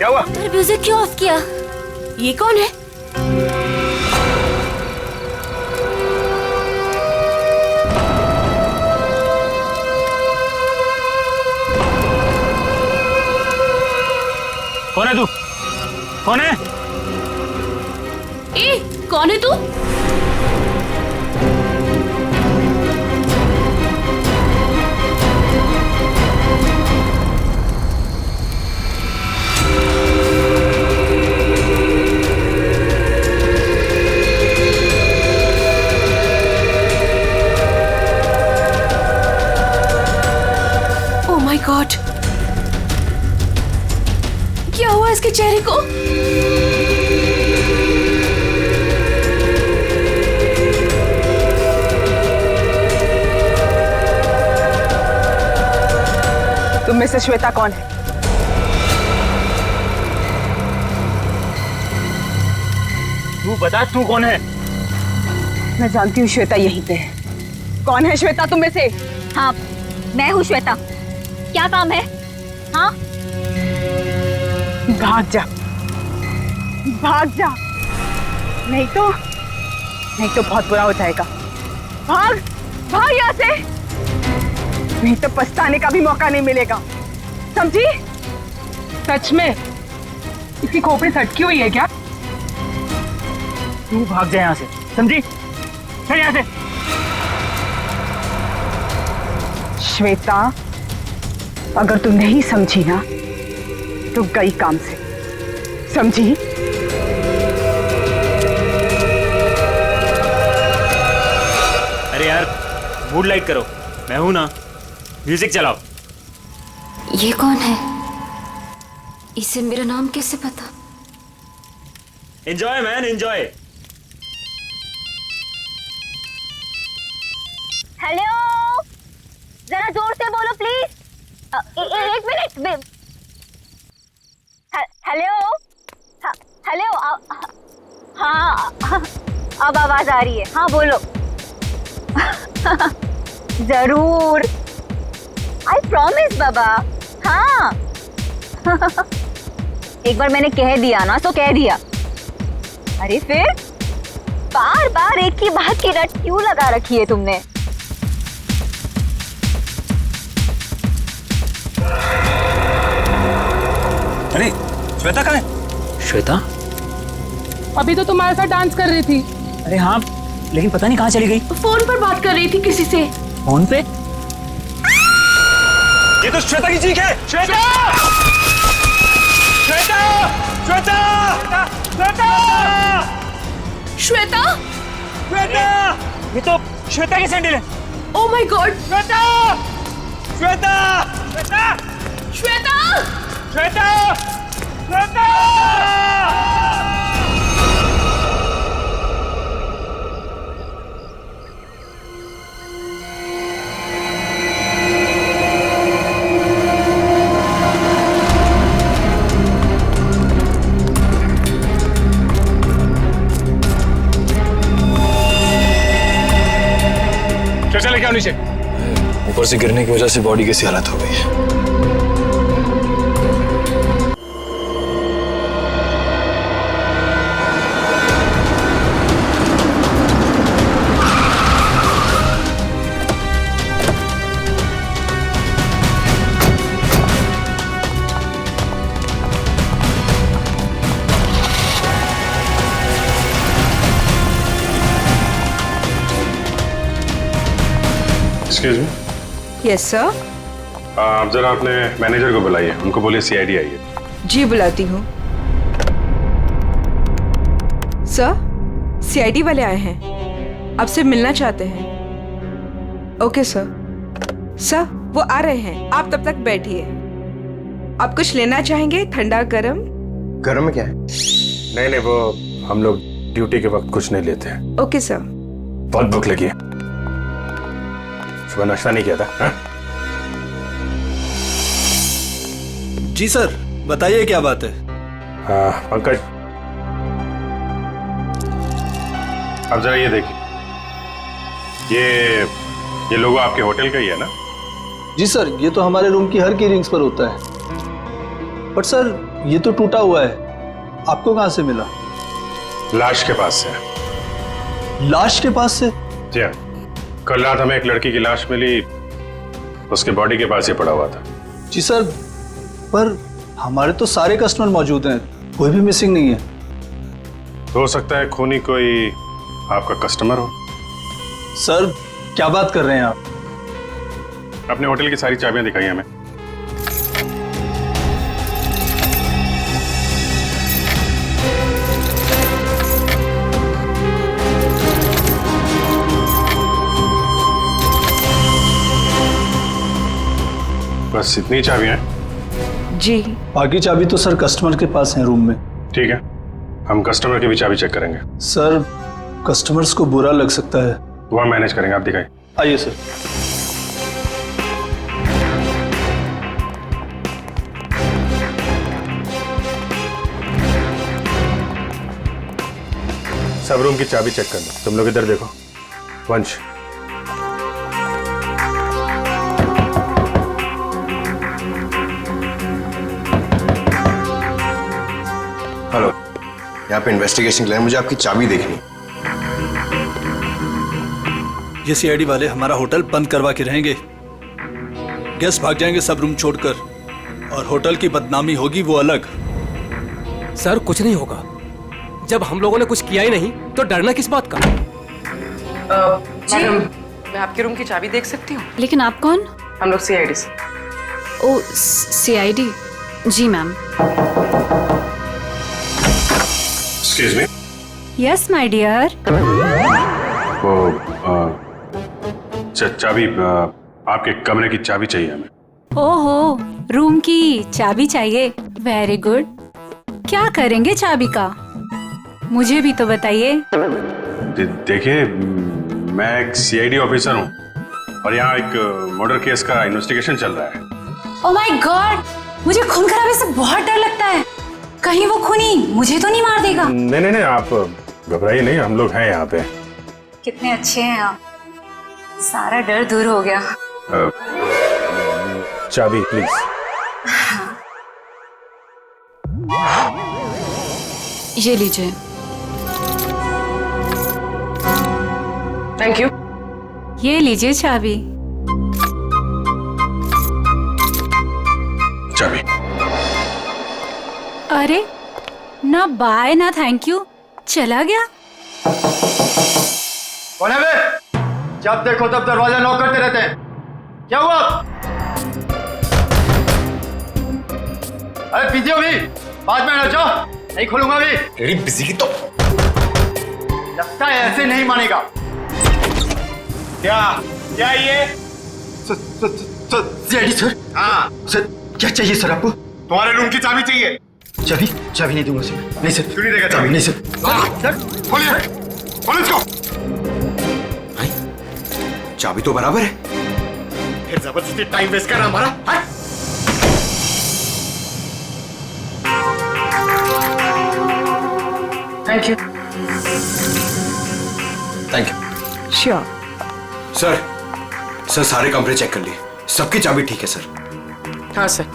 क्या हुआ? म्यूजिक क्यों ऑफ किया? ये कौन है? कौन है तू? कौन है? ए, कौन है तू? ओह माय गॉड, क्या हुआ इसके चेहरे को? तुम में से श्वेता कौन है? तू बता, तू कौन है? मैं जानती हूँ श्वेता यहीं पे है। कौन है श्वेता तुम में से? हाँ, मैं हूँ श्वेता। क्या काम है? हाँ, भाग जा, भाग जा, नहीं तो बहुत बुरा हो जाएगा। भाग, भाग यहाँ से, नहीं तो पछताने का भी मौका नहीं मिलेगा, समझी? सच में इसकी खोपड़ी सटकी हुई है क्या? तू भाग जा यहाँ से, समझी? चल यहाँ से। श्वेता, अगर तू नहीं समझी ना तो गई काम से, समझी? अरे यार, मूड लाइट करो, मैं हूं ना। म्यूजिक चलाओ। ये कौन है? इसे मेरा नाम कैसे पता? Enjoy man, enjoy. हेलो, जरा जोर से बोलो प्लीज। एक मिनट। हेलो, हेलो, हाँ, अब आवाज आ रही है। हाँ बोलो। जरूर, आई प्रॉमिस बाबा। हाँ। एक बार मैंने कह दिया ना तो कह दिया। अरे फिर बार बार एक ही बात की रट क्यों लगा रखी है तुमने? अरे श्वेता कहाँ है? श्वेता? अभी तो तुम्हारे साथ डांस कर रही थी। अरे हाँ, लेकिन पता नहीं कहाँ चली गई। फोन पर बात कर रही थी किसी से। फोन पे? ये तो श्वेता की चीख है। श्वेता! श्वेता! श्वेता! श्वेता! श्वेता? श्वेता! ये तो श्वेता की सैंडल है। Oh my God. Shweta! Shweta! Shweta! Shweta! Shweta! Shweta! लेके आओ नीचे। ऊपर से गिरने की वजह से बॉडी कैसी हालत हो गई है। Excuse me. Yes sir. आप जरा अपने मैनेजर को बुलाइए, उनको बोलिए सीआईडी आई है। जी बुलाती हूँ। सर, सीआईडी वाले आए हैं, आपसे मिलना चाहते हैं। Okay sir. सर, वो आ रहे हैं, आप तब तक बैठिए। आप कुछ लेना चाहेंगे? ठंडा, गरम? गरम में क्या है? नहीं, वो हम लोग ड्यूटी के वक्त कुछ नहीं लेते हैं। Okay sir. बहुत भूख लगी है, सुबह नाश्ता नहीं किया था। हा? जी सर, बताइए क्या बात है? पंकज, अब जरा ये देखिए, ये लोगो आपके होटल का ही है ना? जी सर, ये तो हमारे रूम की हर की रिंग्स पर होता है। बट सर, ये तो टूटा हुआ है, आपको कहाँ से मिला? लाश के पास से। लाश के पास से? जी हाँ, कल रात हमें एक लड़की की लाश मिली, उसके बॉडी के पास ही पड़ा हुआ था। जी सर, पर हमारे तो सारे कस्टमर मौजूद हैं, कोई भी मिसिंग नहीं है। हो सकता है खूनी कोई आपका कस्टमर हो। सर क्या बात कर रहे हैं आप? अपने होटल की सारी चाबियां दिखाई हमें। बस इतनी चाबियां हैं? जी। बाकी चाबी तो सर कस्टमर के पास है रूम में। ठीक है, हम कस्टमर की भी चाबी चेक करेंगे। सर कस्टमर्स को बुरा लग सकता है। वो हम मैनेज करेंगे, आप दिखाइए। आइए सर। सब रूम की चाबी चेक कर लो। तुम लोग इधर देखो। वंश, हेलो, यहाँ पे इन्वेस्टिगेशन के लिए मुझे आपकी चाबी देखनी। ये सीआईडी वाले हमारा होटल बंद करवा के रहेंगे, गेस्ट भाग जाएंगे सब रूम छोड़कर, और होटल की बदनामी होगी वो अलग। सर कुछ नहीं होगा, जब हम लोगों ने कुछ किया ही नहीं तो डरना किस बात का? मैडम, मैं आपके रूम की चाबी देख सकती हूँ? लेकिन आप कौन? हम लोग सीआईडी से। Oh CID? जी ma'am. Excuse me. Yes my dear. वो चाबी, आपके कमरे की चाबी चाहिए हमें। ओहो, रूम की चाबी चाहिए? Very good. क्या करेंगे चाबी का, मुझे भी तो बताइए। देखिए, मैं एक सीआईडी ऑफिसर हूँ और यहाँ एक मर्डर केस का इन्वेस्टिगेशन चल रहा है। ओह माय गॉड, मुझे खून खराबे से बहुत डर लगता है। कहीं वो खूनी मुझे तो नहीं मार देगा? नहीं नहीं नहीं, आप घबराइए नहीं, हम लोग हैं यहाँ पे। कितने अच्छे हैं आप, सारा डर दूर हो गया। चाबी प्लीज। ये लीजिए। Thank you. ये लीजिए चाबी। चाबी। अरे ना बाय ना थैंक यू, चला गया। कौन है बे? जब देखो तब दरवाजा नॉक करते रहते हैं, क्या हुआ? अरे बिजी हो भी, बाद में नचो, नहीं खोलूंगा भी। तेरी बिजी की तो लगता है ऐसे नहीं मानेगा। क्या ये? CID sir. हाँ सर, क्या चाहिए सर आपको? तुम्हारे रूम की चाबी चाहिए। चाबी नहीं दूंगा सर। नहीं सर। क्यों नहीं देगा चाबी? नहीं सर। सर खोलिए, खोलो इसको। चाबी तो बराबर है, फिर जबरदस्ती टाइम वेस्ट कर रहा हमारा। Thank you. Thank you. Sure. Sir सारे कमरे चेक कर लिए, सबकी चाबी ठीक है सर। हाँ सर,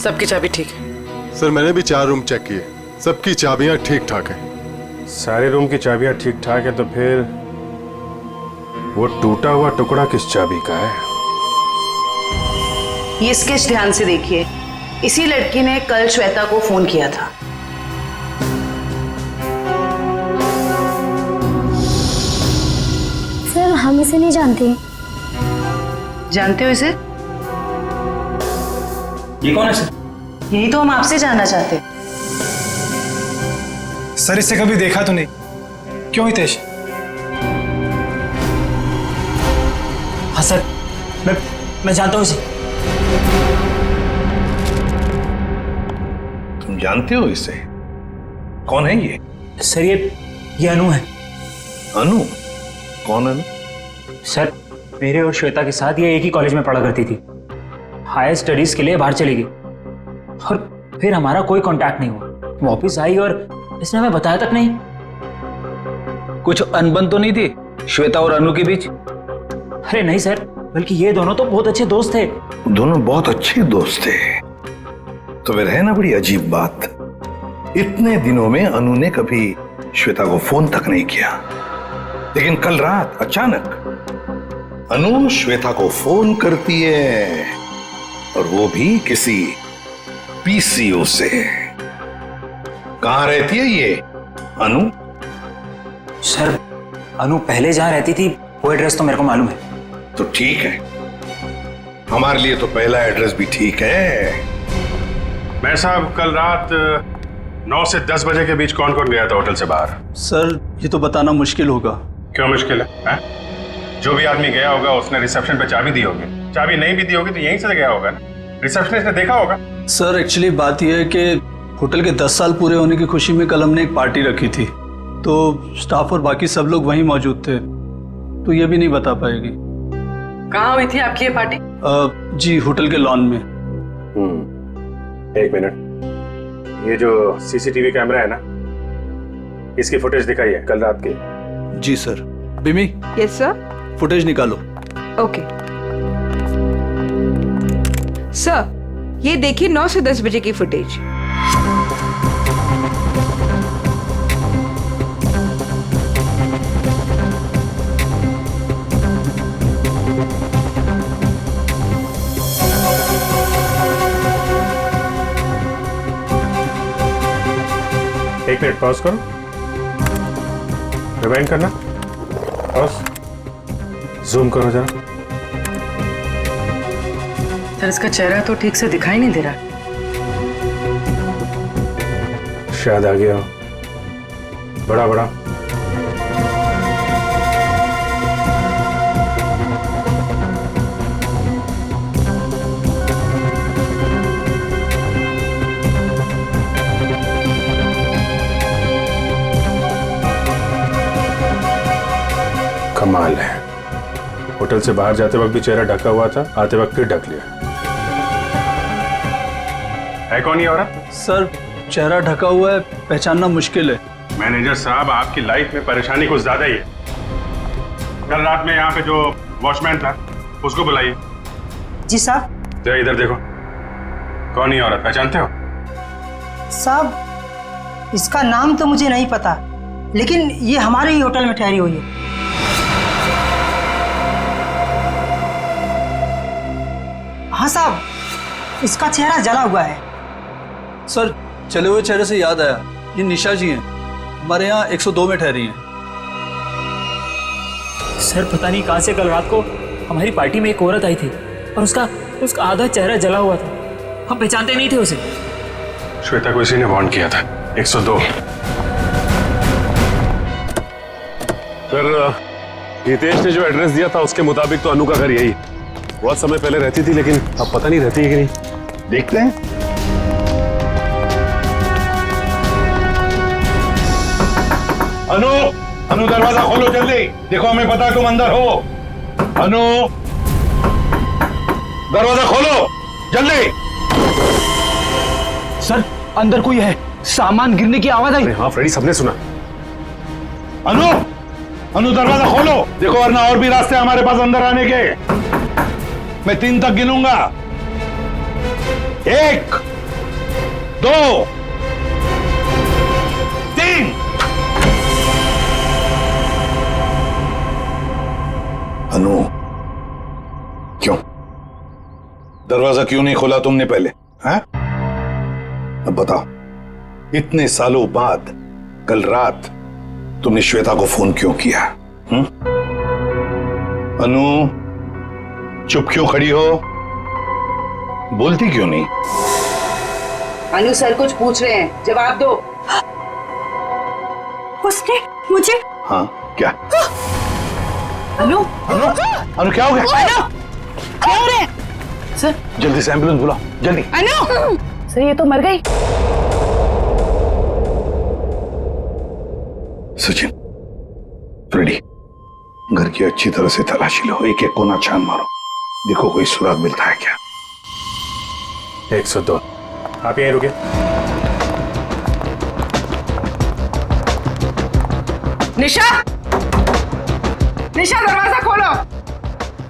सबकी चाबी ठीक है। सर मैंने भी 4 रूम चेक किए, सबकी चाबियां ठीक ठाक हैं। सारे रूम की चाबियां ठीक ठाक है, तो फिर वो टूटा हुआ टुकड़ा किस चाबी का है? ये स्केच ध्यान से देखिए, इसी लड़की ने कल श्वेता को फोन किया था। सर हम इसे नहीं जानते। जानते हो इसे? ये कौन है सर? यही तो हम आपसे जानना चाहते। सर इसे कभी देखा तो नहीं, क्यों हितेश? हाँ सर, मैं जानता हूँ इसे। तुम जानते हो इसे? कौन है ये? सर ये अनु है। अनु? कौन अनु? सर मेरे और श्वेता के साथ ये एक ही कॉलेज में पढ़ा करती थी। हायर स्टडीज के लिए बाहर चली गई और फिर हमारा कोई कांटेक्ट नहीं हुआ। वापस आई और इसने हमें बताया तक नहीं। कुछ अनबन तो नहीं थी श्वेता और अनु के बीच? अरे नहीं सर, बल्कि ये दोनों तो बहुत अच्छे दोस्त थे। दोनों बहुत अच्छे दोस्त थे, तो फिर है ना बड़ी अजीब बात, इतने दिनों में अनु ने कभी श्वेता को फोन तक नहीं किया, लेकिन कल रात अचानक अनु श्वेता को फोन करती है, और वो भी किसी पीसीओ से। कहां रहती है ये अनु? सर अनु पहले जहां रहती थी वो एड्रेस तो मेरे को मालूम है। तो ठीक है, हमारे लिए तो पहला एड्रेस भी ठीक है। मैं साहब कल रात 9 से 10 बजे के बीच कौन कौन गया था होटल से बाहर? सर ये तो बताना मुश्किल होगा। क्यों मुश्किल है? जो भी आदमी गया होगा उसने रिसेप्शन पे चाबी दी होगी, चाबी नहीं भी दी होगी तो यहीं से गया होगा ना, रिसेप्शनिस्ट ने देखा होगा। सर एक्चुअली बात यह है कि होटल के 10 साल पूरे होने की खुशी में कल हमने एक पार्टी रखी थी, तो स्टाफ और बाकी सब लोग वहीं मौजूद थे, तो ये भी नहीं बता पाएगी। कहाँ हुई थी आपकी ये पार्टी? जी होटल के लॉन में। एक मिनट, ये जो सीसीटीवी कैमरा है ना, इसकी फुटेज दिखाई है कल रात की। जी सर। बिमी, यस सर। फुटेज निकालो। ओके सर, ये देखिए 9 से 10 बजे की फुटेज। एक मिनट पॉज करो, रिवाइंड करना, पॉज, जूम करो जरा। सर इसका चेहरा तो ठीक से दिखाई नहीं दे रहा। शायद आ गया हो, बड़ा बड़ा। कमाल है, होटल से बाहर जाते वक्त भी चेहरा ढका हुआ था, आते वक्त फिर ढक लिया। है कौन ये औरत? सर चेहरा ढका हुआ है, पहचानना मुश्किल है। मैनेजर साहब, आपकी लाइफ में परेशानी कुछ ज्यादा ही है। कल रात में यहाँ पे जो वॉचमैन था उसको बुलाइए। जी साहब। तो इधर देखो, कौन ये औरत, पहचानते हो? साहब इसका नाम तो मुझे नहीं पता, लेकिन ये हमारे ही होटल में ठहरी हुई है। हाँ साहब, इसका चेहरा जला हुआ है। सर चले हुए चेहरे से याद आया, ये निशा जी हैं, हमारे यहाँ 102 में ठहरी हैं। सर पता नहीं कहां से कल रात को हमारी पार्टी में एक औरत आई थी और उसका आधा चेहरा जला हुआ था, हम पहचानते नहीं थे उसे। श्वेता को इसी ने वार्न किया था। 102। सर हितेश ने जो एड्रेस दिया था उसके मुताबिक तो अनु का घर यही, बहुत समय पहले रहती थी, लेकिन अब पता नहीं रहती है कि नहीं। देखते हैं। अनु, अनु दरवाजा खोलो जल्दी, देखो हमें पता है तुम अंदर हो। अनु दरवाजा खोलो जल्दी। सर अंदर कोई है, सामान गिरने की आवाज आई। हाँ फ्रेडी, सबने सुना। अनु, अनु दरवाजा खोलो, देखो वरना और भी रास्ते हमारे पास अंदर आने के। मैं 3 तक गिनूंगा। 1 2 3। अनु, क्यों दरवाजा क्यों नहीं खोला तुमने पहले? हैं? अब बताओ, इतने सालों बाद कल रात तुमने श्वेता को फोन क्यों किया? अनु चुप क्यों खड़ी हो, बोलती क्यों नहीं? अनु सर कुछ पूछ रहे हैं, जवाब दो। उसने मुझे। हाँ क्या? अनु, अनु, अनु क्या हो गया? अनु क्या हो रहा है? सर जल्दी से एम्बुलेंस बुलाओ, जल्दी। अनु सर ये तो मर गई। सचिन, फ्रेडी, घर की अच्छी तरह से तलाशी लो, एक एक कोना छान मारो, देखो कोई सुराग मिलता है क्या। 102। आप यहीं रुके। निशा, निशा दरवाजा खोलो।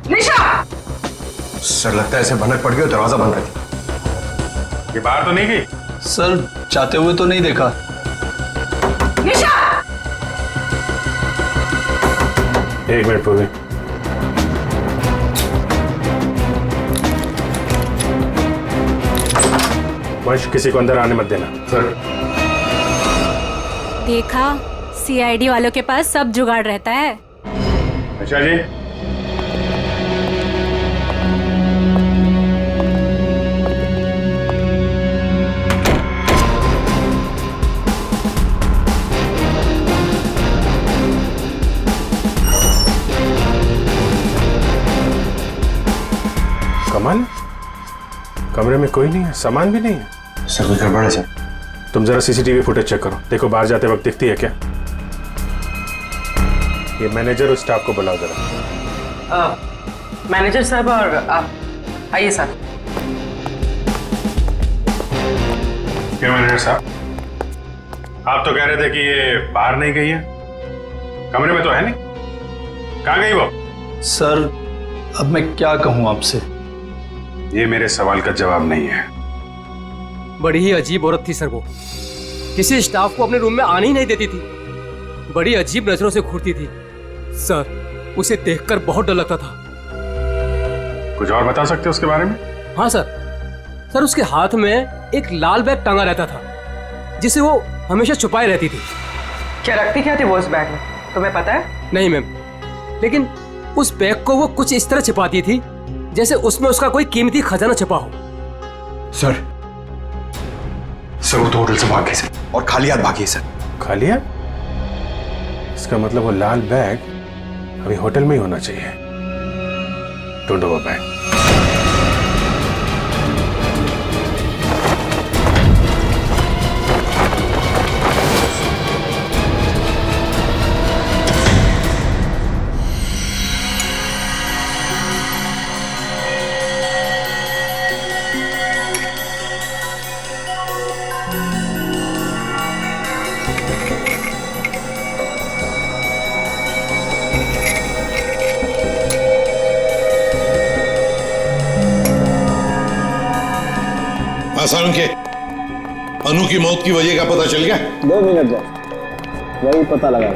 निशा। सर लगता है ऐसे भनक पड़ गई, दरवाजा बंद कर। ये बाहर तो नहीं गई? सर जाते हुए तो नहीं देखा। निशा! एक मिनट पूर्वी। वंश, किसी को अंदर आने मत देना। सर। देखा, सीआईडी वालों के पास सब जुगाड़ रहता है। अच्छा जी। कमाल, कमरे में कोई नहीं है, सामान भी नहीं है। सर कुछ गड़बड़ है सर। तुम जरा सीसीटीवी फुटेज चेक करो, देखो बाहर जाते वक्त दिखती है क्या। ये मैनेजर और स्टाफ को बुलाओ जरा। मैनेजर साहब और आप आइए सर। क्या मैनेजर साहब, आप तो कह रहे थे कि ये बाहर नहीं गई है, कमरे में तो है नहीं, कहाँ गई वो? सर अब मैं क्या कहूं आपसे? ये मेरे सवाल का जवाब नहीं है। बड़ी ही अजीब औरत थी सर वो, किसी स्टाफ को अपने रूम में आने ही नहीं देती थी, बड़ी अजीब नजरों से घूरती थी सर, उसे देखकर बहुत डर लगता था। कुछ और बता सकते हो उसके बारे में? हाँ सर उसके हाथ में एक लाल बैग टांगा रहता था जिसे वो हमेशा छुपाए रहती थी। क्या रखती क्या थी वो उस बैग में, तुम्हें पता है? नहीं मैम, लेकिन उस बैग को वो कुछ इस तरह छिपाती थी जैसे उसमें उसका कोई कीमती खजाना छिपा हो। सर वो तो होटल से भाग गई सर, और खाली हाथ भागी है सर। खाली हाथ? इसका मतलब वो लाल बैग अभी होटल में ही होना चाहिए। ढूंढो वो बैग। आसान के अनु की मौत की वजह का पता चल गया? 2 मिनट जाओ, वही पता लगा।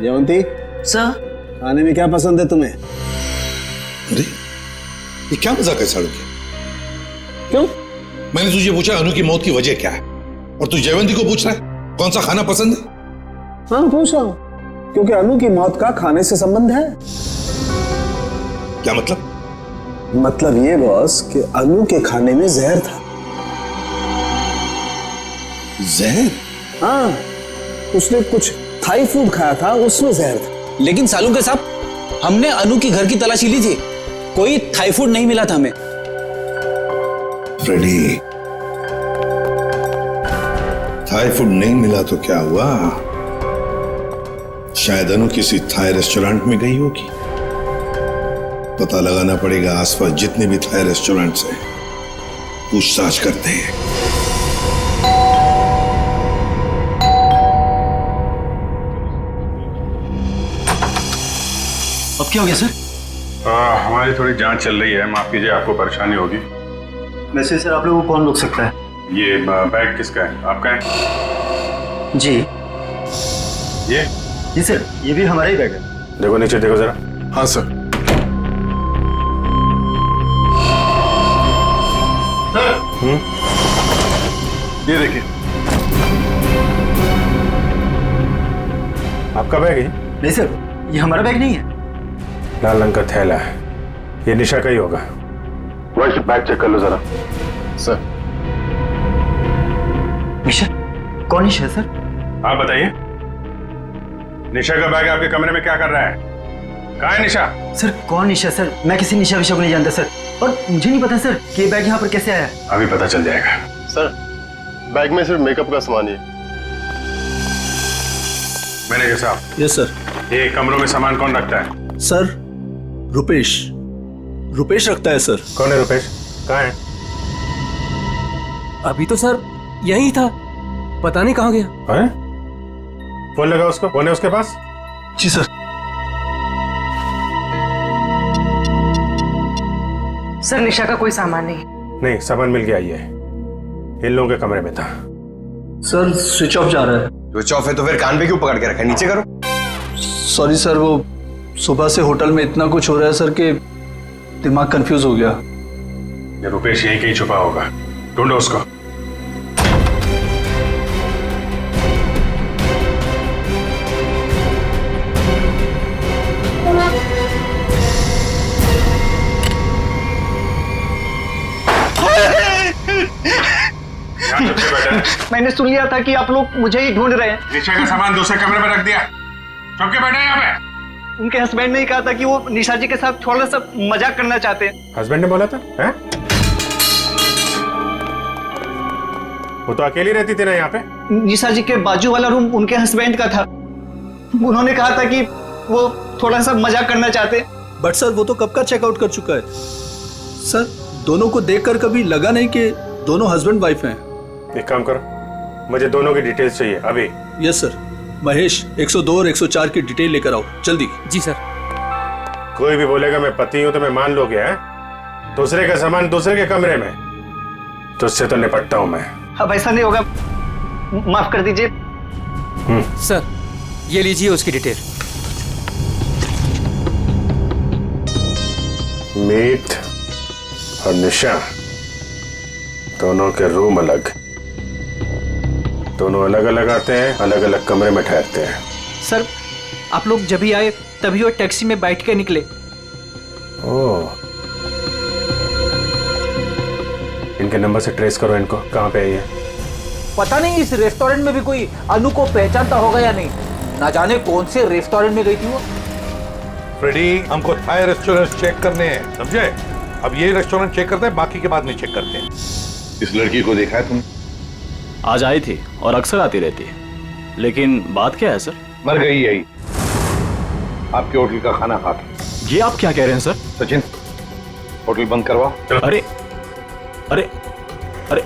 जयवंती सर, खाने में क्या पसंद है तुम्हें? अरे ये क्या मजाक है साड़ू के? क्यों? मैंने तुझे पूछा अनु की मौत की वजह क्या है, और तू जयवंती को पूछ रहा है कौन सा खाना पसंद है? हाँ पूछ रहा हूं, क्योंकि अनु की मौत का खाने से संबंध है। क्या मतलब? मतलब ये बॉस कि अनु के खाने में जहर था। जहर? हाँ, उसने कुछ थाई फूड खाया था, उसमें जहर था। लेकिन सालू के साहब, हमने अनु की घर की तलाशी ली थी, कोई थाई फूड नहीं मिला था हमें। फ्रेडी, थाई फूड नहीं मिला तो क्या हुआ? शायद अनु किसी थाई रेस्टोरेंट में गई होगी। पता लगाना पड़ेगा आसपास जितने भी थाई रेस्टोरेंट्स हैं, पूछताछ करते हैं। अब क्या हो गया सर? हमारी थोड़ी जांच चल रही है, माफ कीजिए आपको परेशानी होगी। वैसे सर आप लोगों को कौन रोक सकता है? ये बैग किसका है? आपका है? जी ये? जी सर, ये भी हमारा ही बैग है। देखो नीचे देखो जरा। हाँ सर। ये देखिए। आपका बैग है? नहीं सर, ये हमारा बैग नहीं है। लाल रंग का थैला है, ये निशा का ही होगा। वही बैग चेक कर लो जरा। सर। निशा? कौन निशा सर? आप बताइए, निशा का बैग आपके कमरे में क्या कर रहा है? कहाँ है निशा? सर कौन निशा सर? मैं किसी निशा विशा को नहीं जानता सर, और मुझे नहीं पता सर कि ये बैग यहाँ पर कैसे आया। अभी पता चल जाएगा। सर बैग में सिर्फ मेकअप का सामान है। मैनेजर साहब। Yes sir. ये कमरों में सामान कौन रखता है? सर रुपेश रखता है सर। कौन है रुपेश? कहाँ है? अभी तो सर यही था, पता नहीं कहाँ गया। है? फोन लगा उसको, फोन है उसके पास? जी सर। सर निशा का कोई सामान नहीं। नहीं, सामान मिल गया। ये इन लोगों के कमरे में था। सर स्विच ऑफ जा रहा है। स्विच ऑफ है तो फिर कान पे क्यों पकड़ के रखा है? नीचे करो। सॉरी सर, वो सुबह से होटल में इतना कुछ हो रहा है सर कि दिमाग कंफ्यूज हो गया। ये रुपेश यहीं कहीं छुपा होगा, ढूंढो उसको। मैंने सुन लिया था कि आप लोग मुझे ही ढूंढ रहे हैं। नीचे का सामान दूसरे कमरे में रख दिया, चुप के बैठे यहाँ पे। उनके हस्बैंड ने ही कहा था कि वो निशा जी के साथ थोड़ा सा मजाक करना चाहते हैं। हस्बैंड ने बोला था? हैं? वो तो अकेली रहती थी ना यहाँ पे। निशा जी के बाजू वाला रूम उनके हस्बैंड का था। उन्होंने कहा था कि वो थोड़ा सा मजाक करना चाहते हैं। बट सर वो तो कब का चेकआउट कर चुका है। सर दोनों को देखकर कभी लगा नहीं कि दोनों हस्बैंड वाइफ हैं। एक काम करो, मुझे दोनों की डिटेल्स चाहिए अभी। Yes sir. महेश 102 और 104 की डिटेल लेकर आओ जल्दी। जी सर। कोई भी बोलेगा मैं पति हूं तो मैं मान लोगे? हैं? दूसरे का सामान दूसरे के कमरे में, तो उससे तो निपटता हूं मैं। अब ऐसा नहीं होगा, माफ कर दीजिए। सर ये लीजिए उसकी डिटेल। मीत और निशा दोनों के रूम अलग, दोनों अलग अलग आते हैं, अलग अलग कमरे में ठहरते हैं। सर आप लोग जब ही आए तभी वो टैक्सी में बैठ के निकले। ओह, इनके नंबर से ट्रेस करो इनको, कहाँ पे है ये? पता नहीं इस रेस्टोरेंट में भी कोई अनु को पहचानता होगा या नहीं। ना जाने कौन से रेस्टोरेंट में गई थी वो। फ्रेडी, हमको थाई रेस्टोरेंट चेक करने हैं, समझे? अब ये रेस्टोरेंट चेक करते हैं, बाकी के बाद नहीं चेक करते हैं। इस लड़की को देखा है तुमने? आज आई थी और अक्सर आती रहती है, लेकिन बात क्या है सर? मर गई यही आपके होटल का खाना खा के। ये आप क्या कह रहे हैं सर? सचिन, होटल बंद करवा। अरे अरे अरे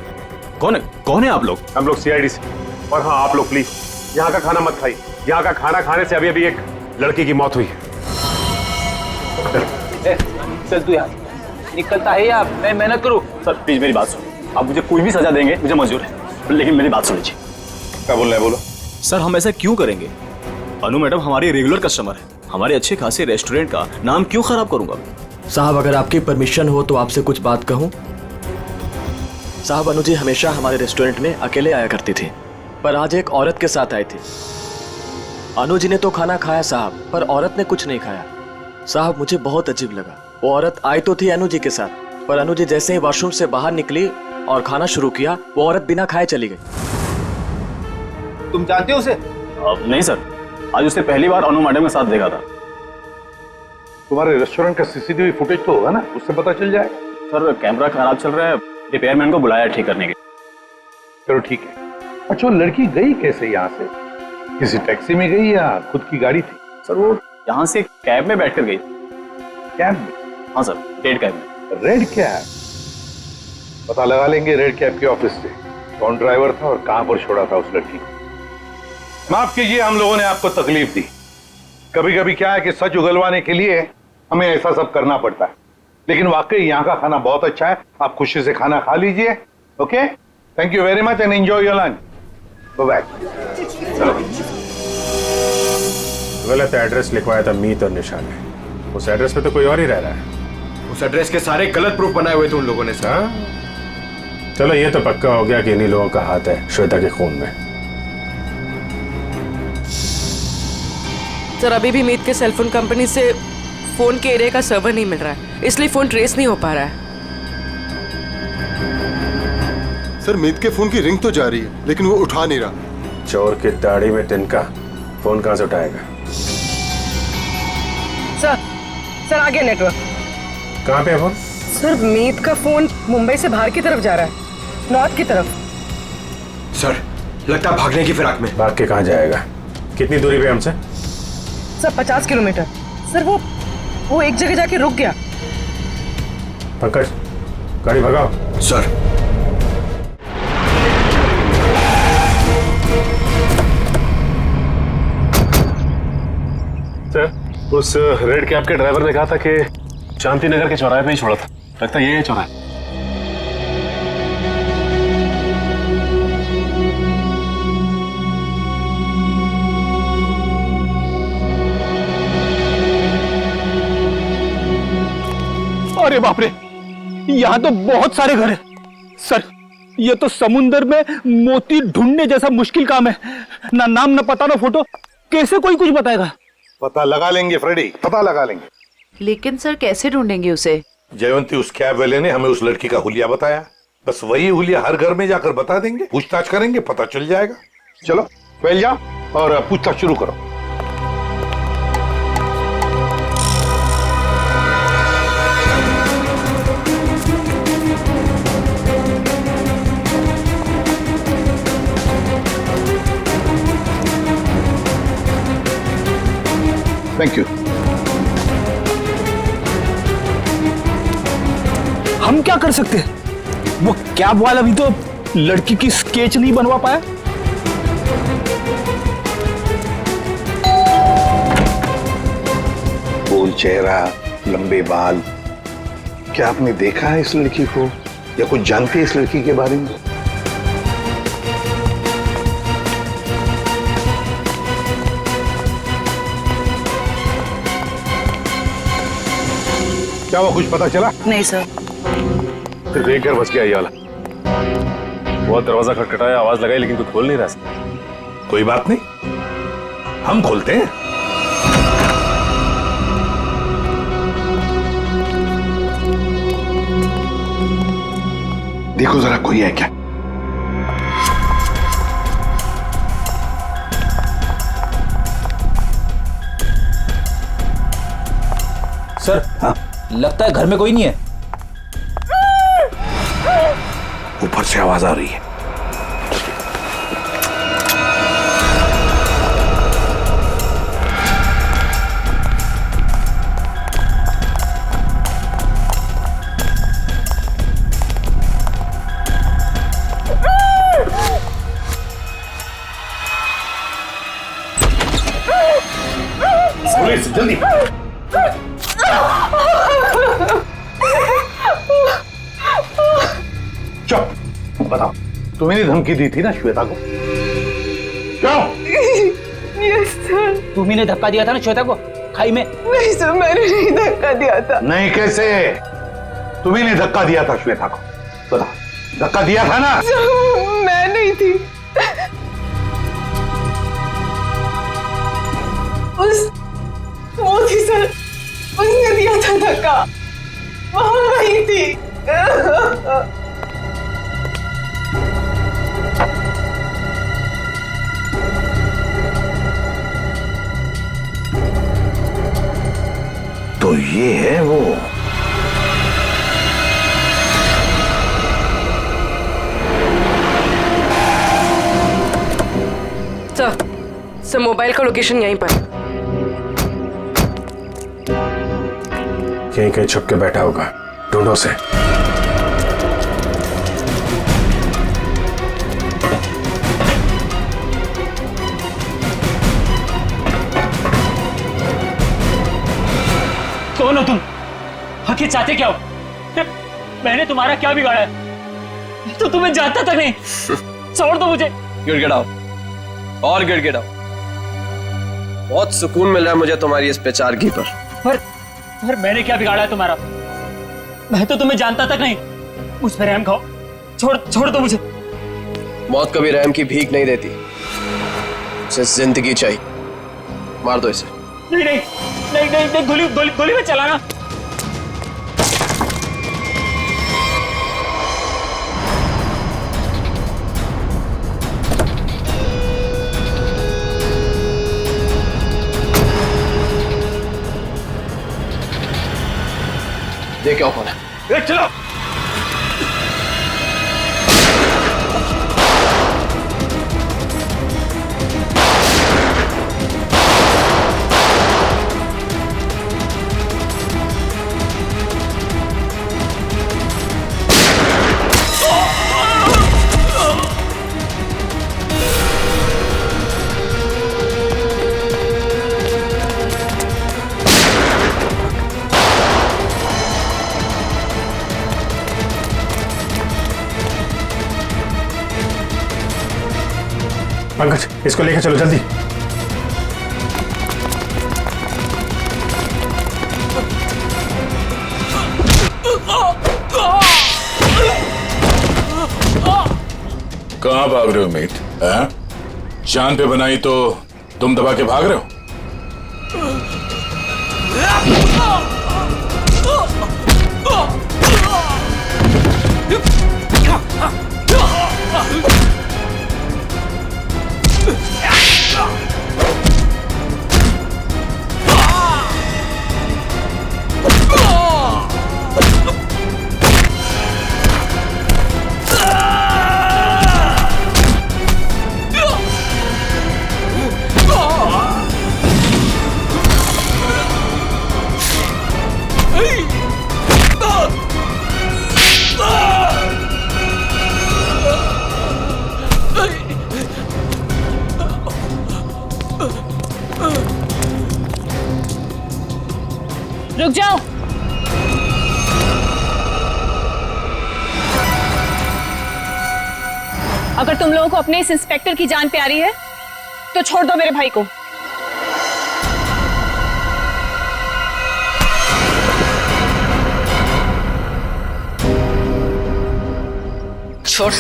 कौन है आप लोग? हम लोग सीआईडी से। और हाँ, आप लोग प्लीज यहाँ का खाना मत खाइए। यहाँ का खाना खाने से अभी अभी एक लड़की की मौत हुई है। चल तू यार, निकलता है या मैं मेहनत करूं? सर प्लीज मेरी बात सुनो। आप मुझे कोई भी सजा देंगे, मुझे मंजूर है, लेकिन मेरी बात सुन लीजिए। क्या बोल रहे हैं? बोलो। सर हम ऐसा क्यों करेंगे? अनु मैडम हमारी रेगुलर कस्टमर है, हमारे अच्छे खासे रेस्टोरेंट का नाम क्यों खराब करूंगा? साहब अगर आपकी परमिशन हो तो आपसे कुछ बात कहूं। साहब अनु जी हमेशा हमारे रेस्टोरेंट में अकेले आया करती थी, पर आज एक औरत के साथ आई थी। अनु जी ने तो खाना खाया साहब, पर औरत ने कुछ नहीं खाया। साहब मुझे बहुत अजीब लगा। वो औरत आई तो थी अनु जी के साथ, पर अनु जी जैसे ही वॉशरूम से बाहर निकली और खाना शुरू किया, वो औरत बिना खाए चली गई। तुम जानते हो उसे? नहीं सर, आज उसने पहली बार अनु मैडम के साथ देखा था। तुम्हारे रेस्टोरेंट का सीसीटीवी फुटेज तो होगा ना, उससे पता चल जाएगा। सर कैमरा खराब चल रहा है, रिपेयरमैन को बुलाया ठीक करने के लिए। चलो ठीक है। अच्छा, लड़की गई कैसे यहाँ से? किसी टैक्सी में गई या खुद की गाड़ी थी? सर वो यहाँ से कैब में बैठकर गई। कैब में? हाँ सर, रेड कैब में। Red cab? पता लगा लेंगे रेड कैब के ऑफिस से कौन ड्राइवर था और कहां पर छोड़ा था उस लड़की को। माफ कीजिए, हम लोगों ने आपको तकलीफ दी। कभी कभी क्या है कि सच उगलवाने के लिए हमें ऐसा सब करना पड़ता है, लेकिन वाकई यहाँ का खाना बहुत अच्छा है। आप खुशी से खाना खा लीजिए। Okay, thank you very much and enjoy your lunch. Bye. गलत एड्रेस लिखवाया था मीत और निशा ने। उस एड्रेस पे तो कोई और ही रह रहा है। उस एड्रेस के सारे गलत प्रूफ बनाए हुए थे उन लोगों ने सर। चलो ये तो पक्का हो गया कि इन्हीं लोगों का हाथ है श्वेता के खून में। सर अभी भी मीत के सेलफोन कंपनी से फोन के एरिया का सर्वर नहीं मिल रहा है, इसलिए फोन ट्रेस नहीं हो पा रहा है। सर मीत के फोन की रिंग तो जा रही है, लेकिन वो उठा नहीं रहा। चोर की दाढ़ी में तिनका, फोन कहां से उठाएगा? सर आ गया नेटवर्क। कहां पे है फोन? सर मीत का फोन मुंबई से बाहर की तरफ जा रहा है, नॉर्थ की तरफ। सर लगता है भागने की फिराक में। भाग के कहां जाएगा? कितनी दूरी पे हमसे? Sir 50 kilometre. सर वो एक जगह जाके रुक गया। पंकज गाड़ी भगाओ। सर उस रेड कैब के ड्राइवर ने कहा था कि शांति नगर के चौराहे पे ही छोड़ा था। लगता है ये चौराहा है। अरे बाप रे, यहाँ तो बहुत सारे घर हैं। सर, ये तो समुंदर में मोती ढूंढने जैसा मुश्किल काम है। ना नाम, ना पता, ना फोटो, कैसे कोई कुछ बताएगा? पता लगा लेंगे फ्रेडी, पता लगा लेंगे। लेकिन सर कैसे ढूंढेंगे उसे? जयवंती उस कैब वाले ने हमें उस लड़की का हुलिया बताया, बस वही हुलिया हर घर में जाकर बता देंगे, पूछताछ करेंगे, पता चल जाएगा। चलो फैल जाओ और पूछताछ शुरू करो। Thank you. हम क्या कर सकते हैं? वो कैब वाला भी तो लड़की की स्केच नहीं बनवा पाया। गोल चेहरा, लंबे बाल, क्या आपने देखा है इस लड़की को या कुछ जानते हैं इस लड़की के बारे में? क्या वो कुछ पता चला? नहीं सर। फिर देख कर बच गया ये वाला। बहुत दरवाजा खटखटाया, आवाज लगाई, लेकिन कोई खोल नहीं रहा। कोई बात नहीं, हम खोलते हैं। देखो जरा कोई है क्या? सर, हाँ? लगता है घर में कोई नहीं है। ऊपर से आवाज आ रही है। पुलिस, जल्दी। चुप, बताओ, तुम्हें धमकी दी थी ना श्वेता को? क्यों? Yes sir. तुम्ही ने धक्का दिया था ना श्वेता को खाई में? नहीं सर, मैंने नहीं धक्का दिया था। नहीं, कैसे? तुम्ही ने धक्का दिया था श्वेता को, बताओ, धक्का दिया था ना? मैं नहीं थी। वो थी सर, उसने दिया था धक्का, वहां वही थी। तो ये है वो। सर मोबाइल का लोकेशन यहीं पर। यहीं कहीं छुप के बैठा होगा, ढूंढो से। कौन हो तुम? आखिर चाहते क्या हो? मैंने तुम्हारा क्या बिगाड़ा है? तो तुम्हें जानता तक नहीं। छोड़ दो मुझे। गिड़गिड़ाओ और गिड़गिड़ाओ। बहुत सुकून मिल रहा है मुझे तुम्हारी इस पेचारगी पर। पर मैंने क्या बिगाड़ा है तुम्हारा? मैं तो तुम्हें जानता तक नहीं। मुझ पर रहम खाओ, छोड़ दो मुझे। मौत कभी रहम की भीख नहीं देती, उसे जिंदगी चाहिए। मार दो इसे। नहीं, गोली में चलाना। देखो कौन है। चलो। पंकज, इसको लेकर चलो जल्दी। कहाँ भाग रहे हो मीत? हैं? जान पे बनाई तो तुम दबा के भाग रहे हो? रुक जाओ। अगर तुम लोगों को अपने इस इंस्पेक्टर की जान प्यारी है तो छोड़ दो मेरे भाई को। छोड़।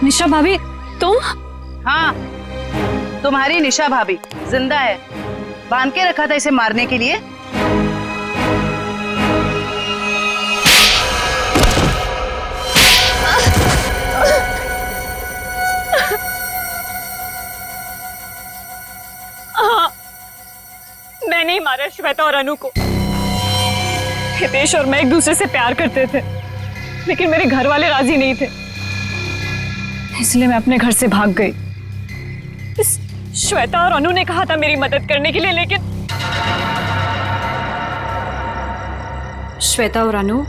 निशा भाभी तुम? हाँ, तुम्हारी निशा भाभी जिंदा है। बांध के रखा था इसे मारने के लिए। मैंने ही मारा श्वेता और अनु को। हितेश और मैं एक दूसरे से प्यार करते थे, लेकिन मेरे घर वाले राजी नहीं थे, इसलिए मैं अपने घर से भाग गई। इस श्वेता और अनु ने कहा था मेरी मदद करने के लिए, लेकिन श्वेता और अनु,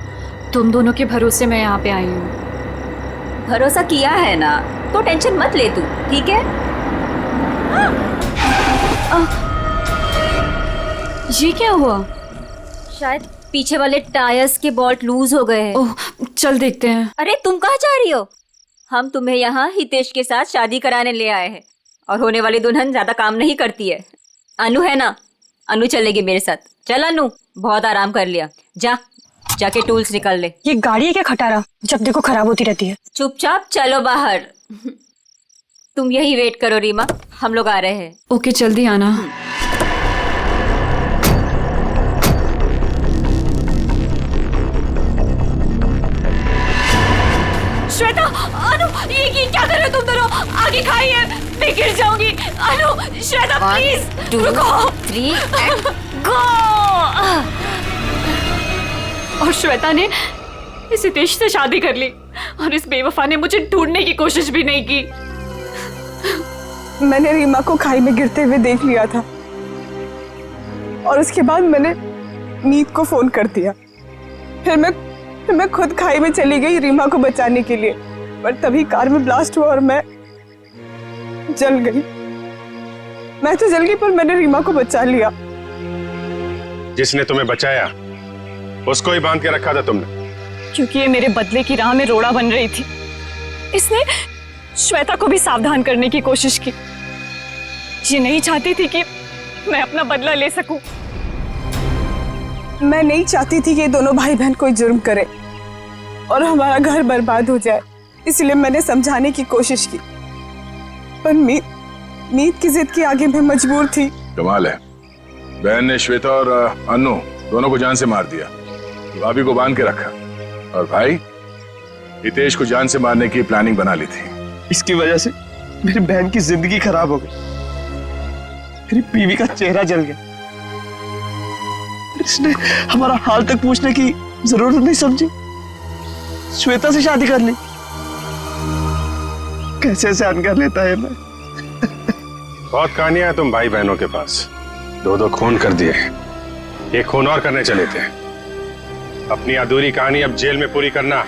तुम दोनों के भरोसे मैं यहाँ पे आई हूँ। भरोसा किया है ना, तो टेंशन मत ले तू, ठीक है? ये क्या हुआ? शायद पीछे वाले टायर्स के बोल्ट लूज हो गए हैं। ओह, चल देखते हैं। अरे तुम कहाँ जा रही हो? हम तुम्हें यहाँ हितेश के साथ शादी कराने ले आए हैं, और होने वाली दुल्हन ज्यादा काम नहीं करती है। अनु है ना, अनु चलेगी मेरे साथ। चल अनु, बहुत आराम कर लिया, जाके टूल्स निकाल ले। ये गाड़ी है क्या खटारा, जब देखो खराब होती रहती है। चुपचाप चलो बाहर। तुम यही वेट करो रीमा, हम लोग आ रहे हैं। ओके, जल्दी आना। श्वेता, अनु, ये क्या कर रहे हो तुम दोनों? आगे खाइए, मैं गिर जाऊंगी। अनु, श्वेता प्लीज रुको। 3 and गो। और श्वेता ने इस हितेश से शादी कर ली, और इस बेवफा ने मुझे ढूंढने की कोशिश भी नहीं की। मैंने रीमा को खाई में गिरते हुए देख लिया था, और उसके बाद मैंने मीत को फोन कर दिया। फिर मैं खुद खाई में चली गई रीमा को बचाने के लिए, पर तभी कार में ब्लास्ट हुआ और मैं जल गई। मैं तो जल गई, पर मैंने रीमा को बचा लिया। जिसने तुम्हें बचाया उसको ही बांध के रखा था तुमने, क्योंकि ये मेरे बदले की राह में रोड़ा बन रही थी। इसने श्वेता को भी सावधान करने की कोशिश की। ये नहीं चाहती थी कि मैं अपना बदला ले सकूं। मैं नहीं चाहती थी कि ये दोनों भाई बहन कोई जुर्म करे और हमारा घर बर्बाद हो जाए, इसलिए मैंने समझाने की कोशिश की, पर मीत की जिद के आगे मैं मजबूर थी। कमाल है, बहन ने श्वेता और अनु दोनों को जान से मार दिया, भाभी को बांध के रखा, और भाई हितेश को जान से मारने की प्लानिंग बना ली थी। इसकी वजह से मेरी बहन की जिंदगी खराब हो गई, मेरी बीवी का चेहरा जल गया। इसने हमारा हाल तक पूछने की जरूरत नहीं समझी, श्वेता से शादी कर ली। कैसे सहन कर लेता है मैं। बहुत कहानियां हैं तुम भाई बहनों के पास, 2 खून कर दिए, एक खून और करने चले थे। अपनी अधूरी कहानी अब जेल में पूरी करना।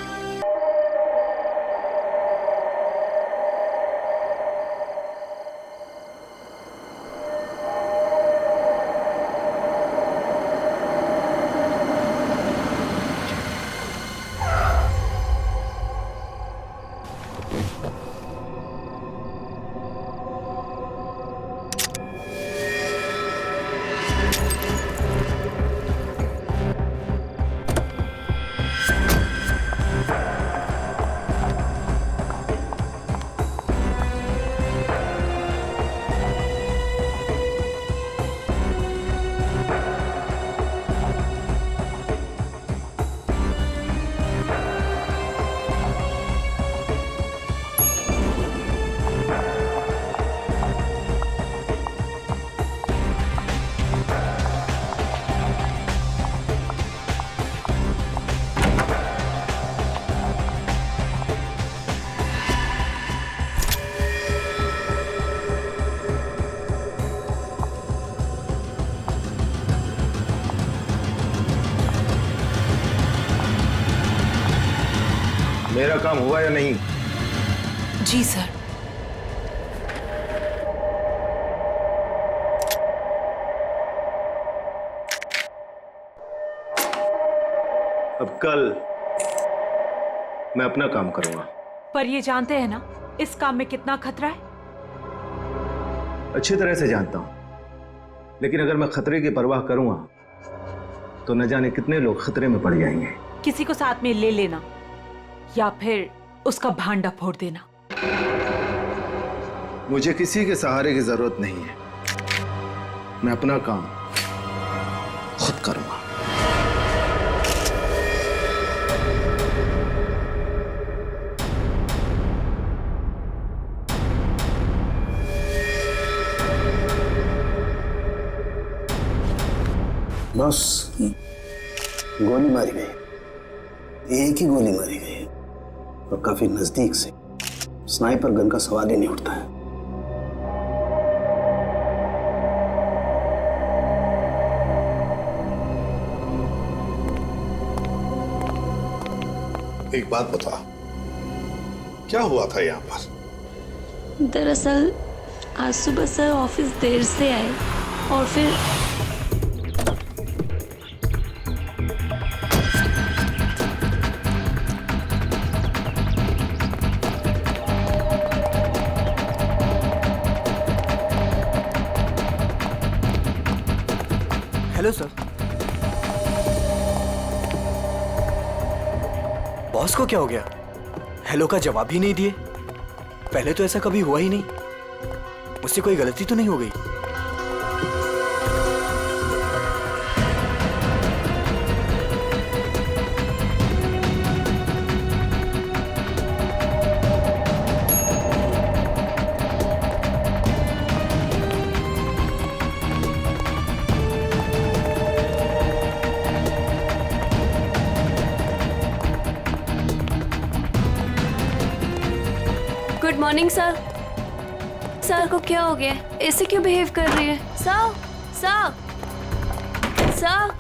मेरा काम हुआ या नहीं? जी सर। अब कल मैं अपना काम करूंगा। पर ये जानते हैं ना इस काम में कितना खतरा है? अच्छी तरह से जानता हूं, लेकिन अगर मैं खतरे की परवाह करूंगा तो न जाने कितने लोग खतरे में पड़ जाएंगे। किसी को साथ में ले लेना या फिर उसका भांडा फोड़ देना। मुझे किसी के सहारे की जरूरत नहीं है, मैं अपना काम खुद करूंगा। बस गोली मारी गई, एक ही गोली मारी गई और काफी नजदीक से। स्नाइपर गन का सवाल ही नहीं उठता है। एक बात बता, क्या हुआ था यहाँ पर? दरअसल आज सुबह सर ऑफिस देर से आए और फिर हेलो सर। बॉस को क्या हो गया? हेलो का जवाब ही नहीं दिए। पहले तो ऐसा कभी हुआ ही नहीं। मुझसे कोई गलती तो नहीं हो गई? Good morning sir. सर को क्या हो गया? ऐसे क्यों बिहेव कर रही है? Sir sir sir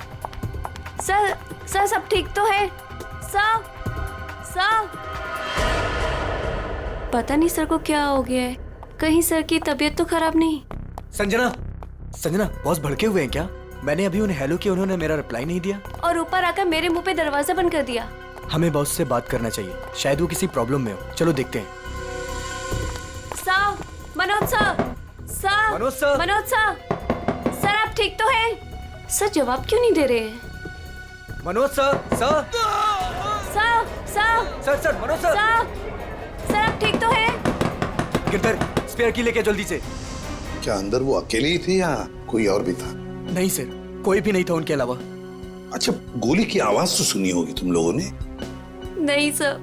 sir sir सब ठीक तो है? सर सर पता नहीं सर को क्या हो गया है। कहीं सर की तबीयत तो खराब नहीं? संजना, संजना बॉस भड़के हुए हैं क्या? मैंने अभी उन्हें हेलो किया, उन्होंने मेरा रिप्लाई नहीं दिया और ऊपर आकर मेरे मुंह पे दरवाजा बंद कर दिया। हमें बॉस से बात करना चाहिए, शायद वो किसी प्रॉब्लम में हो। चलो देखते हैं। Sir, Manoj sir, sir, Manoj sir, Manoj sir, sir आप ठीक तो हैं? सर जवाब क्यों नहीं दे रहे हैं? Manoj sir, sir, sir, sir, sir, sir, Manoj sir, sir आप ठीक तो हैं? गिरधर, स्पेयर की लेके जल्दी से। क्या अंदर वो अकेले ही थे या कोई और भी था? नहीं सर, कोई भी नहीं था उनके अलावा। अच्छा, गोली की आवाज तो सुनी होगी तुम लोगों ने? नहीं सर।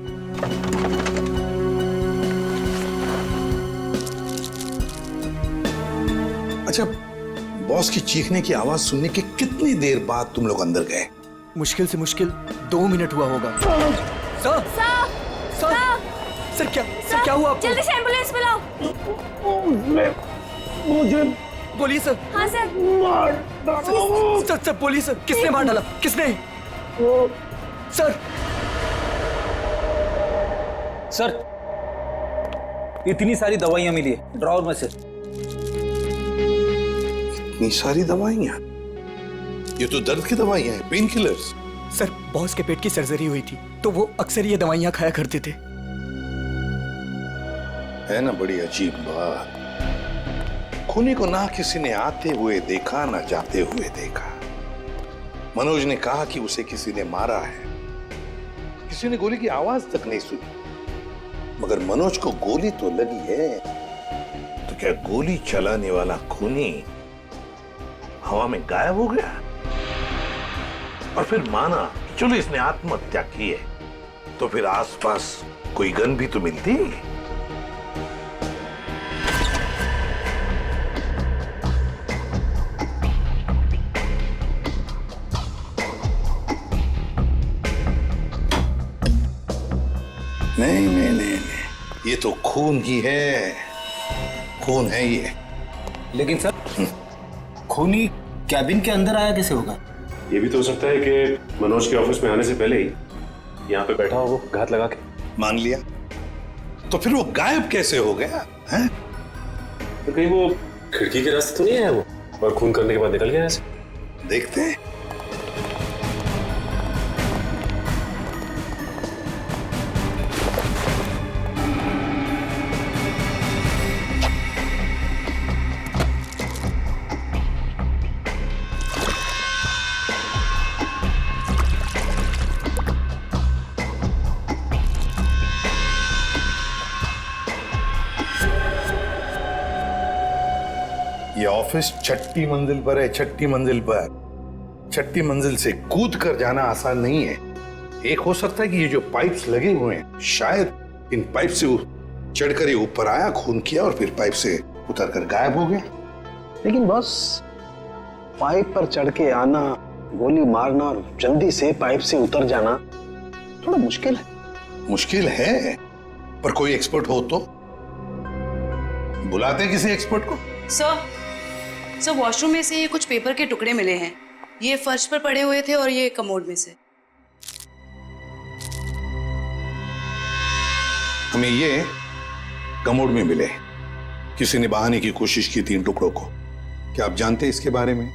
अच्छा, बॉस की चीखने की आवाज सुनने के कितनी देर बाद तुम लोग अंदर गए? मुश्किल से मुश्किल 2 मिनट हुआ होगा। सर, सर, सर, सर क्या हुआ आपको? जल्दी से एम्बुलेंस बुलाओ। मुझे बोलिए सर। हाँ सर। सर, सर बोलिए सर, किसने मार डाला? किसने? सर, सर इतनी सारी दवाइयां मिली है ड्रॉवर में से। इतनी सारी दवाइयां? ये तो दर्द की दवाइयां हैं, पेन किलर्स। सर बॉस के पेट की सर्जरी हुई थी तो वो अक्सर ये दवाइयां खाया करते थे। है ना बड़ी अजीब बात। खूनी को ना किसी ने आते हुए देखा ना जाते हुए देखा। मनोज ने कहा कि उसे किसी ने मारा है, किसी ने गोली की आवाज तक नहीं सुनी। मगर मनोज को गोली तो लगी है, तो क्या गोली चलाने वाला खूनी हवा में गायब हो गया? और फिर माना कि चलो इसने आत्महत्या की है, तो फिर आसपास कोई गन भी तो मिलती। नहीं नहीं नहीं, ये तो खून ही है, खून है ये। लेकिन सर खूनी कैबिन के अंदर आया कैसे होगा? ये भी तो हो सकता है कि मनोज के ऑफिस में आने से पहले ही यहाँ पे बैठा हो वो घात लगा के। मान लिया, तो फिर वो गायब कैसे हो गया है? तो कहीं वो खिड़की के रास्ते तो नहीं आया वो और खून करने के बाद निकल गया ऐसे? देखते हैं। ये ऑफिस छठी मंजिल पर है, छठी मंजिल पर। छठी मंजिल से कूद कर जाना आसान नहीं है। एक हो सकता है कि ये जो पाइप्स लगे हुए हैं, शायद इन पाइप से चढ़कर ये ऊपर आया, खून किया और फिर पाइप से उतरकर गायब हो गया। लेकिन बॉस, पाइप पर चढ़ के आना, गोली मारना और जल्दी से पाइप से उतर जाना थोड़ा मुश्किल है। मुश्किल है, पर कोई एक्सपर्ट हो तो बुलाते किसी एक्सपर्ट को। सर वॉशरूम में से ये कुछ पेपर के टुकड़े मिले हैं। ये फर्श पर पड़े हुए थे और ये कमोड में से। हमें ये कमोड में मिले। किसी ने बहाने की कोशिश की थी इन टुकड़ों को। क्या आप जानते हैं इसके बारे में?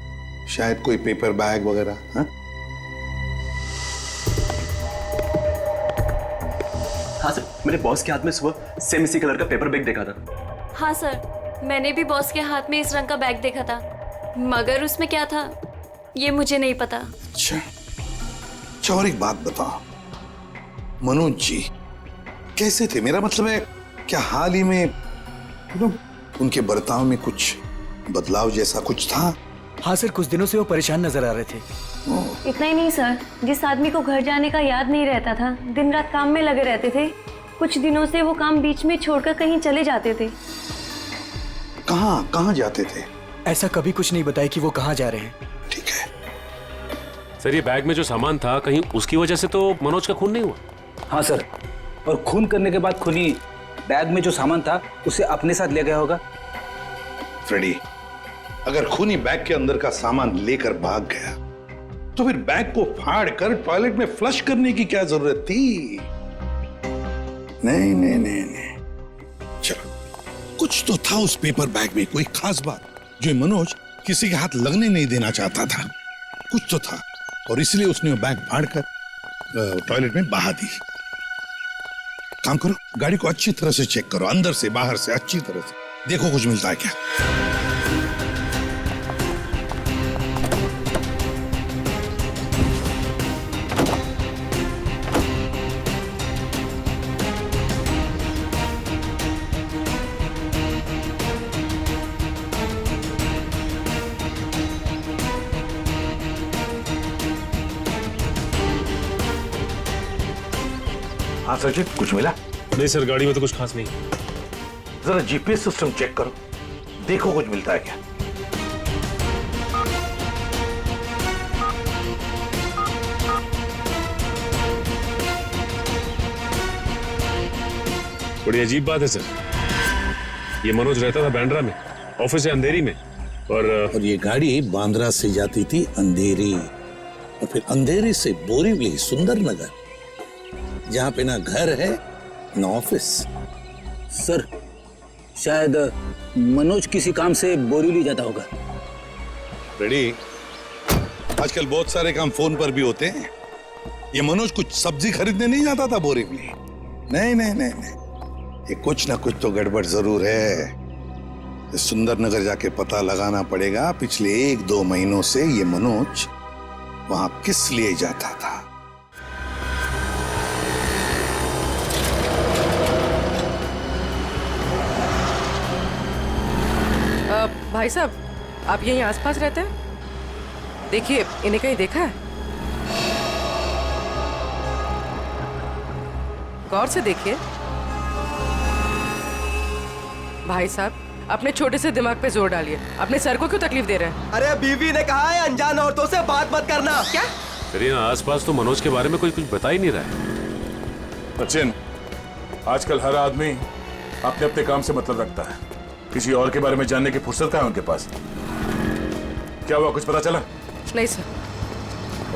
शायद कोई पेपर बैग वगैरह। हाँ हाँ सर, मैंने बॉस के हाथ में सुबह सेम इसी कलर का पेपर बैग देखा था। हाँ सर, मैंने भी बॉस के हाथ में इस रंग का बैग देखा था, मगर उसमें क्या था ये मुझे नहीं पता। अच्छा, और एक बात बताओ, मनोज जी कैसे थे? मेरा मतलब है, क्या हाल ही में उनके बर्ताव में कुछ बदलाव जैसा कुछ था? हाँ सर, कुछ दिनों से वो परेशान नजर आ रहे थे। इतना ही नहीं सर, जिस आदमी को घर जाने का याद नहीं रहता था, दिन रात काम में लगे रहते थे, कुछ दिनों से वो काम बीच में छोड़कर कहीं चले जाते थे। कहाँ जाते थे? ऐसा कभी कुछ नहीं बताया कि वो कहाँ जा रहे हैं। ठीक है सर, ये बैग में जो सामान था, कहीं उसकी वजह से तो मनोज का खून नहीं हुआ? हाँ सर, और खून करने के बाद खूनी बैग में जो सामान था उसे अपने साथ ले गया होगा। फ्रेडी, अगर खूनी बैग के अंदर का सामान लेकर भाग गया तो फिर बैग को फाड़ कर टॉयलेट में फ्लश करने की क्या जरूरत थी? नहीं नहीं नहीं नहीं, चलो, कुछ तो था उस पेपर बैग में, कोई खास बात जो मनोज किसी के हाथ लगने नहीं देना चाहता था। कुछ तो था और इसलिए उसने वो बैग फाड़कर टॉयलेट में बहा दी। काम करो, गाड़ी को अच्छी तरह से चेक करो, अंदर से बाहर से अच्छी तरह से देखो कुछ मिलता है क्या। हाँ सचिन, कुछ मिला? नहीं सर, गाड़ी में तो कुछ खास नहीं। जरा जीपीएस सिस्टम चेक करो, देखो कुछ मिलता है क्या। बड़ी अजीब बात है सर, ये मनोज रहता था बांद्रा में, ऑफिस है अंधेरी में, और ये गाड़ी बांद्रा से जाती थी अंधेरी, और फिर अंधेरी से बोरीवली, सुंदर नगर, जहां पे ना घर है ना ऑफिस। सर, शायद मनोज किसी काम से बोरीवली जाता होगा। रेडी, आजकल बहुत सारे काम फोन पर भी होते हैं। ये मनोज कुछ सब्जी खरीदने नहीं जाता था बोरीवली? नहीं नहीं नहीं नहीं, ये कुछ ना कुछ तो गड़बड़ जरूर है। सुंदर नगर जाके पता लगाना पड़ेगा पिछले 1-2 महीनों से ये मनोज वहां किस लिए जाता था। भाई साहब, आप यहीं आसपास रहते हैं? देखिए, इन्हें कहीं देखा है? गौर से देखिए। भाई साहब, अपने छोटे से दिमाग पे जोर डालिए। अपने सर को क्यों तकलीफ दे रहे हैं? अरे बीवी ने कहा है अनजान औरतों से बात मत करना। क्या? करीना, आसपास तो मनोज के बारे में कोई कुछ बता ही नहीं रहा है। सचिन, आजकल हर आदमी अपने अपने काम से मतलब रखता है, किसी और के बारे में जानने की फुर्सत है उनके पास? क्या हुआ, कुछ पता चला? नहीं सर।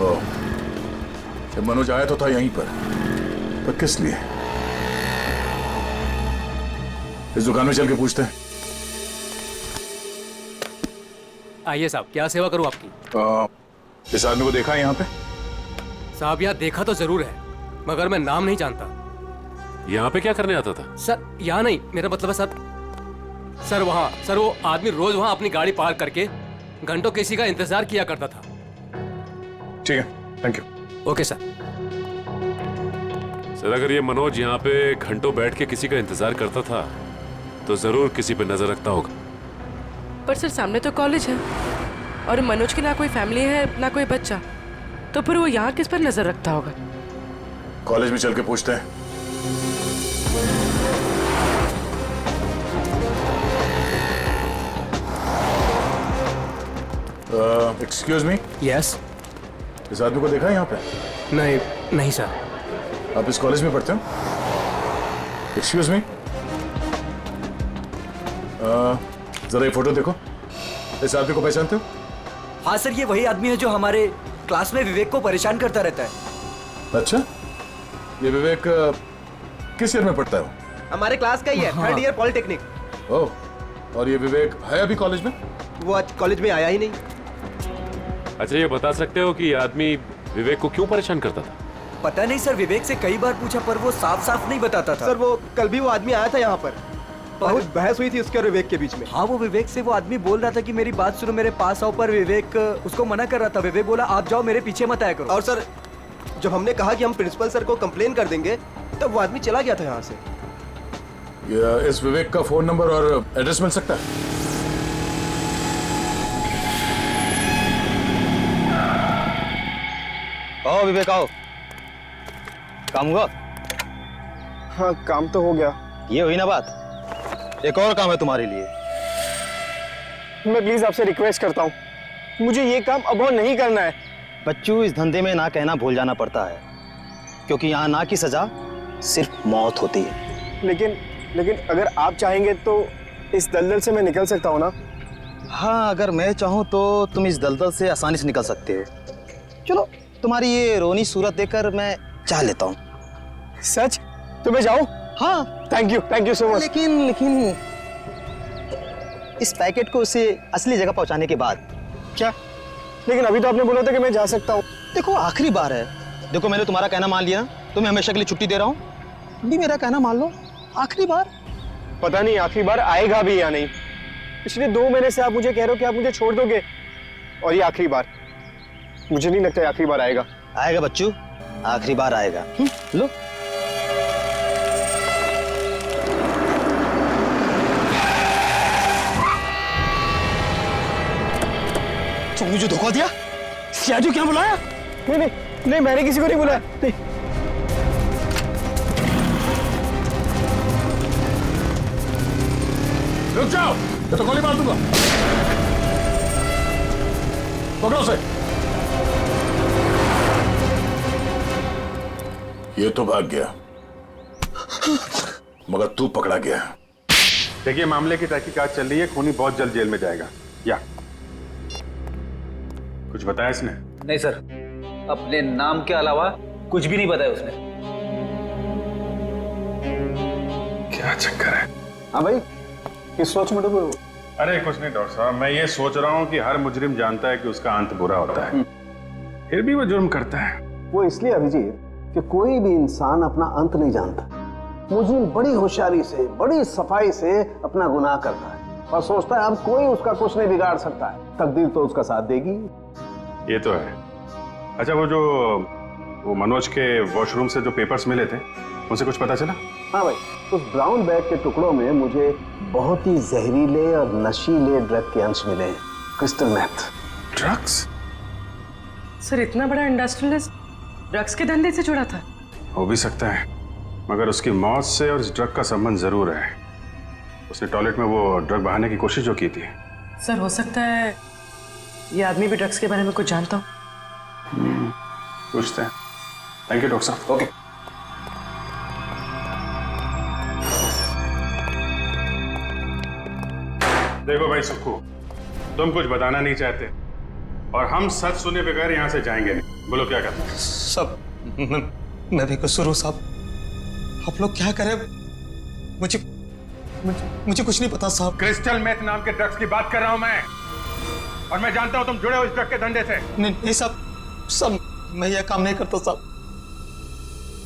ओह, जब मनोज आया तो था यहीं पर किस लिए? इस दुकान में चल के पूछते हैं। आइए साहब, क्या सेवा करूं आपकी? इस आदमी को देखा है यहाँ पे? साहब यहाँ देखा तो जरूर है, मगर मैं नाम नहीं जानता। यहाँ पे क्या करने आता था? सर यहाँ नहीं, मेरा मतलब है सर वहाँ, सर वो आदमी रोज वहाँ अपनी गाड़ी पार्क करके घंटों किसी का इंतजार किया करता था। ठीक है, thank you. Okay sir. Sir अगर ये मनोज यहाँ पे घंटों बैठ के किसी का इंतजार करता था तो जरूर किसी पे नजर रखता होगा। पर सर सामने तो कॉलेज है और मनोज की ना कोई फैमिली है ना कोई बच्चा, तो फिर वो यहाँ किस पर नजर रखता होगा? कॉलेज में चल के पूछते हैं। Excuse me. यस। इस आदमी को देखा है यहाँ पे? नहीं सर। आप इस कॉलेज में पढ़ते हो? एक्सक्यूज मी, जरा ये फोटो देखो। इस आदमी को पहचानते हो? हाँ सर, ये वही आदमी है जो हमारे क्लास में विवेक को परेशान करता रहता है। अच्छा, ये विवेक किस ईयर में पढ़ता है? हमारे क्लास का ही है, थर्ड ईयर पॉलिटेक्निक। ओह, और ये विवेक है अभी कॉलेज में? वो आज कॉलेज में आया ही नहीं। अच्छा, ये बता सकते हो कि ये आदमी विवेक को क्यों परेशान करता था? पता नहीं सर, विवेक से कई बार पूछा पर वो साफ साफ नहीं बताता था। सर वो कल भी वो आदमी आया था यहाँ पर, बहुत बहस हुई थी उसके और विवेक के बीच में। हाँ, वो विवेक से वो आदमी बोल रहा था कि मेरी बात सुनो, मेरे पास आओ, पर विवेक उसको मना कर रहा था। विवेक बोला आप जाओ, मेरे पीछे मत आया करो। और सर जब हमने कहा कि हम प्रिंसिपल सर को कंप्लेन कर देंगे तब वो आदमी चला गया था यहाँ से। इस विवेक का फोन नंबर और एड्रेस मिल सकता है? आओ विवेक आओ। काम हुआ? हाँ काम तो हो गया। ये हुई ना बात, एक और काम है तुम्हारे लिए। मैं प्लीज आपसे रिक्वेस्ट करता हूँ, मुझे ये काम अब और नहीं करना है। बच्चों, इस धंधे में ना कहना भूल जाना पड़ता है, क्योंकि यहाँ ना की सजा सिर्फ मौत होती है। लेकिन अगर आप चाहेंगे तो इस दलदल से मैं निकल सकता हूँ ना? हाँ, अगर मैं चाहूँ तो तुम इस दलदल से आसानी से निकल सकते हो। चलो, तुम्हारी ये रोनी सूरत देखकर मैं चाह लेता हूँ। सच? तो मैं जाऊँ? हाँ। Thank you so much. लेकिन इस पैकेट को उसे असली जगह पहुँचाने के बाद। क्या? लेकिन अभी तो आपने बोला था कि मैं जा सकता हूँ। देखो, आखिरी बार है। देखो, मैंने तुम्हारा कहना मान लिया, तुम्हें हमेशा के लिए छुट्टी दे रहा हूँ। भी मेरा कहना मान लो, आखिरी बार। पता नहीं आखिरी बार आएगा भी या नहीं। पिछले 2 महीने से आप मुझे कह रहे हो कि आप मुझे छोड़ दोगे, और ये आखिरी बार। मुझे नहीं लगता आखिरी बार आएगा। आएगा बच्चू, आखिरी बार आएगा। लो। तो मुझे धोखा दिया? सियाजू क्या बुलाया? नहीं, मैंने किसी को नहीं बुलाया। नहीं। रुक जाओ, मैं तो गोली मार दूंगा। पकड़ो उसे। ये तो भाग गया, मगर तू पकड़ा गया। देखिए, मामले की तहकीकात चल रही है, खूनी बहुत जल्द जेल में जाएगा। या कुछ बताया इसने? नहीं सर, अपने नाम के अलावा कुछ भी नहीं बताया उसने। क्या चक्कर है? हाँ भाई, किस सोच में डूबे हो? अरे कुछ नहीं डॉक्टर साहब, मैं ये सोच रहा हूँ कि हर मुजरिम जानता है कि उसका अंत बुरा होता है, फिर भी वो जुर्म करता है। वो इसलिए अभिजीत कि कोई भी इंसान अपना अंत नहीं जानता। मुजरिम बड़ी होशियारी से, बड़ी सफाई से अपना गुनाह करता है और सोचता है अब कोई उसका कुछ नहीं बिगाड़ सकता है। तकदीर तो उसका साथ देगी। ये तो है। अच्छा, वो मनोज के वॉशरूम से जो पेपर्स मिले थे, उनसे कुछ पता चला? हाँ भाई, उस ब्राउन बैग के टुकड़ों में मुझे बहुत ही जहरीले और नशीले ड्रग के अंश मिले हैं। Crystal math. ड्रग्स? सर इतना बड़ा इंडस्ट्रियलिस्ट ड्रग्स के धंधे से जुड़ा था? हो भी सकता है, मगर उसकी मौत से और इस ड्रग का संबंध जरूर है। उसने टॉयलेट में वो ड्रग बहाने की कोशिश जो की थी। सर हो सकता है ये आदमी भी ड्रग्स के बारे में कुछ जानता हो। पूछते हैं। थैंक यू डॉक्टर साहब। ओके। देखो भाई सुक्खू, तुम कुछ बताना नहीं चाहते और हम सच सुने बगैर यहाँ से जाएंगे नहीं। बोलो क्या करते हैं? सब मैं भी कसूर हूँ साहब। आप लोग क्या करें, मुझे कुछ नहीं पता साहब। क्रिस्टल मेथ नाम के ड्रग्स की बात कर रहा हूं मैं, और मैं जानता हूं तुम जुड़े हो इस ड्रग के धंधे से। नहीं साहब, मैं यह काम नहीं करता साहब।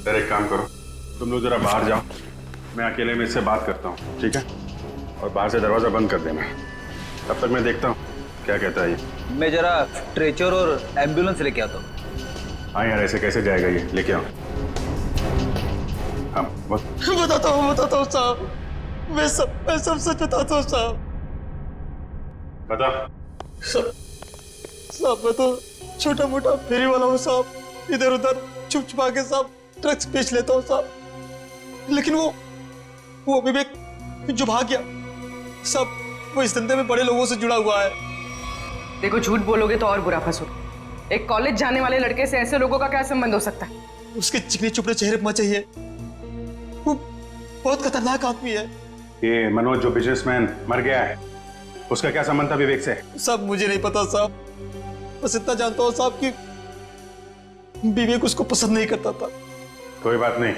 सर एक काम करो, तुम लोग जरा बाहर जाओ, मैं अकेले में इससे बात करता हूँ, ठीक है? और बाहर से दरवाजा बंद कर देना, तब तक मैं देखता हूँ क्या कहता है ये। मैं जरा स्ट्रेचर और एम्बुलेंस लेके आता हूँ। हाँ यार, ऐसे कैसे जाएगा ये, लेके आओ। हाँ बताता हूँ साहब, मैं सब सच बताता हूँ साहब। बता। साहब मैं तो छोटा मोटा फेरी वाला हूँ साहब, इधर उधर छुप छुपा के साहब ड्रग्स बेच लेता हूँ साहब, लेकिन वो विवेक जो भाग गया साहब, वो इस धंधे में बड़े लोगों से जुड़ा हुआ है। देखो झूठ बोलोगे तो और बुरा फंसोगे। एक कॉलेज जाने वाले लड़के से ऐसे लोगों का क्या संबंध हो सकता है? उसके चिकने चुपड़े चेहरे पर चाहिए, वो बहुत खतरनाक आदमी है। ये मनोज जो बिजनेसमैन मर गया है, उसका क्या संबंध था विवेक से? साहब मुझे नहीं पता साहब, बस इतना जानता हूँ साहब कि विवेक उसको पसंद नहीं करता था। कोई बात नहीं,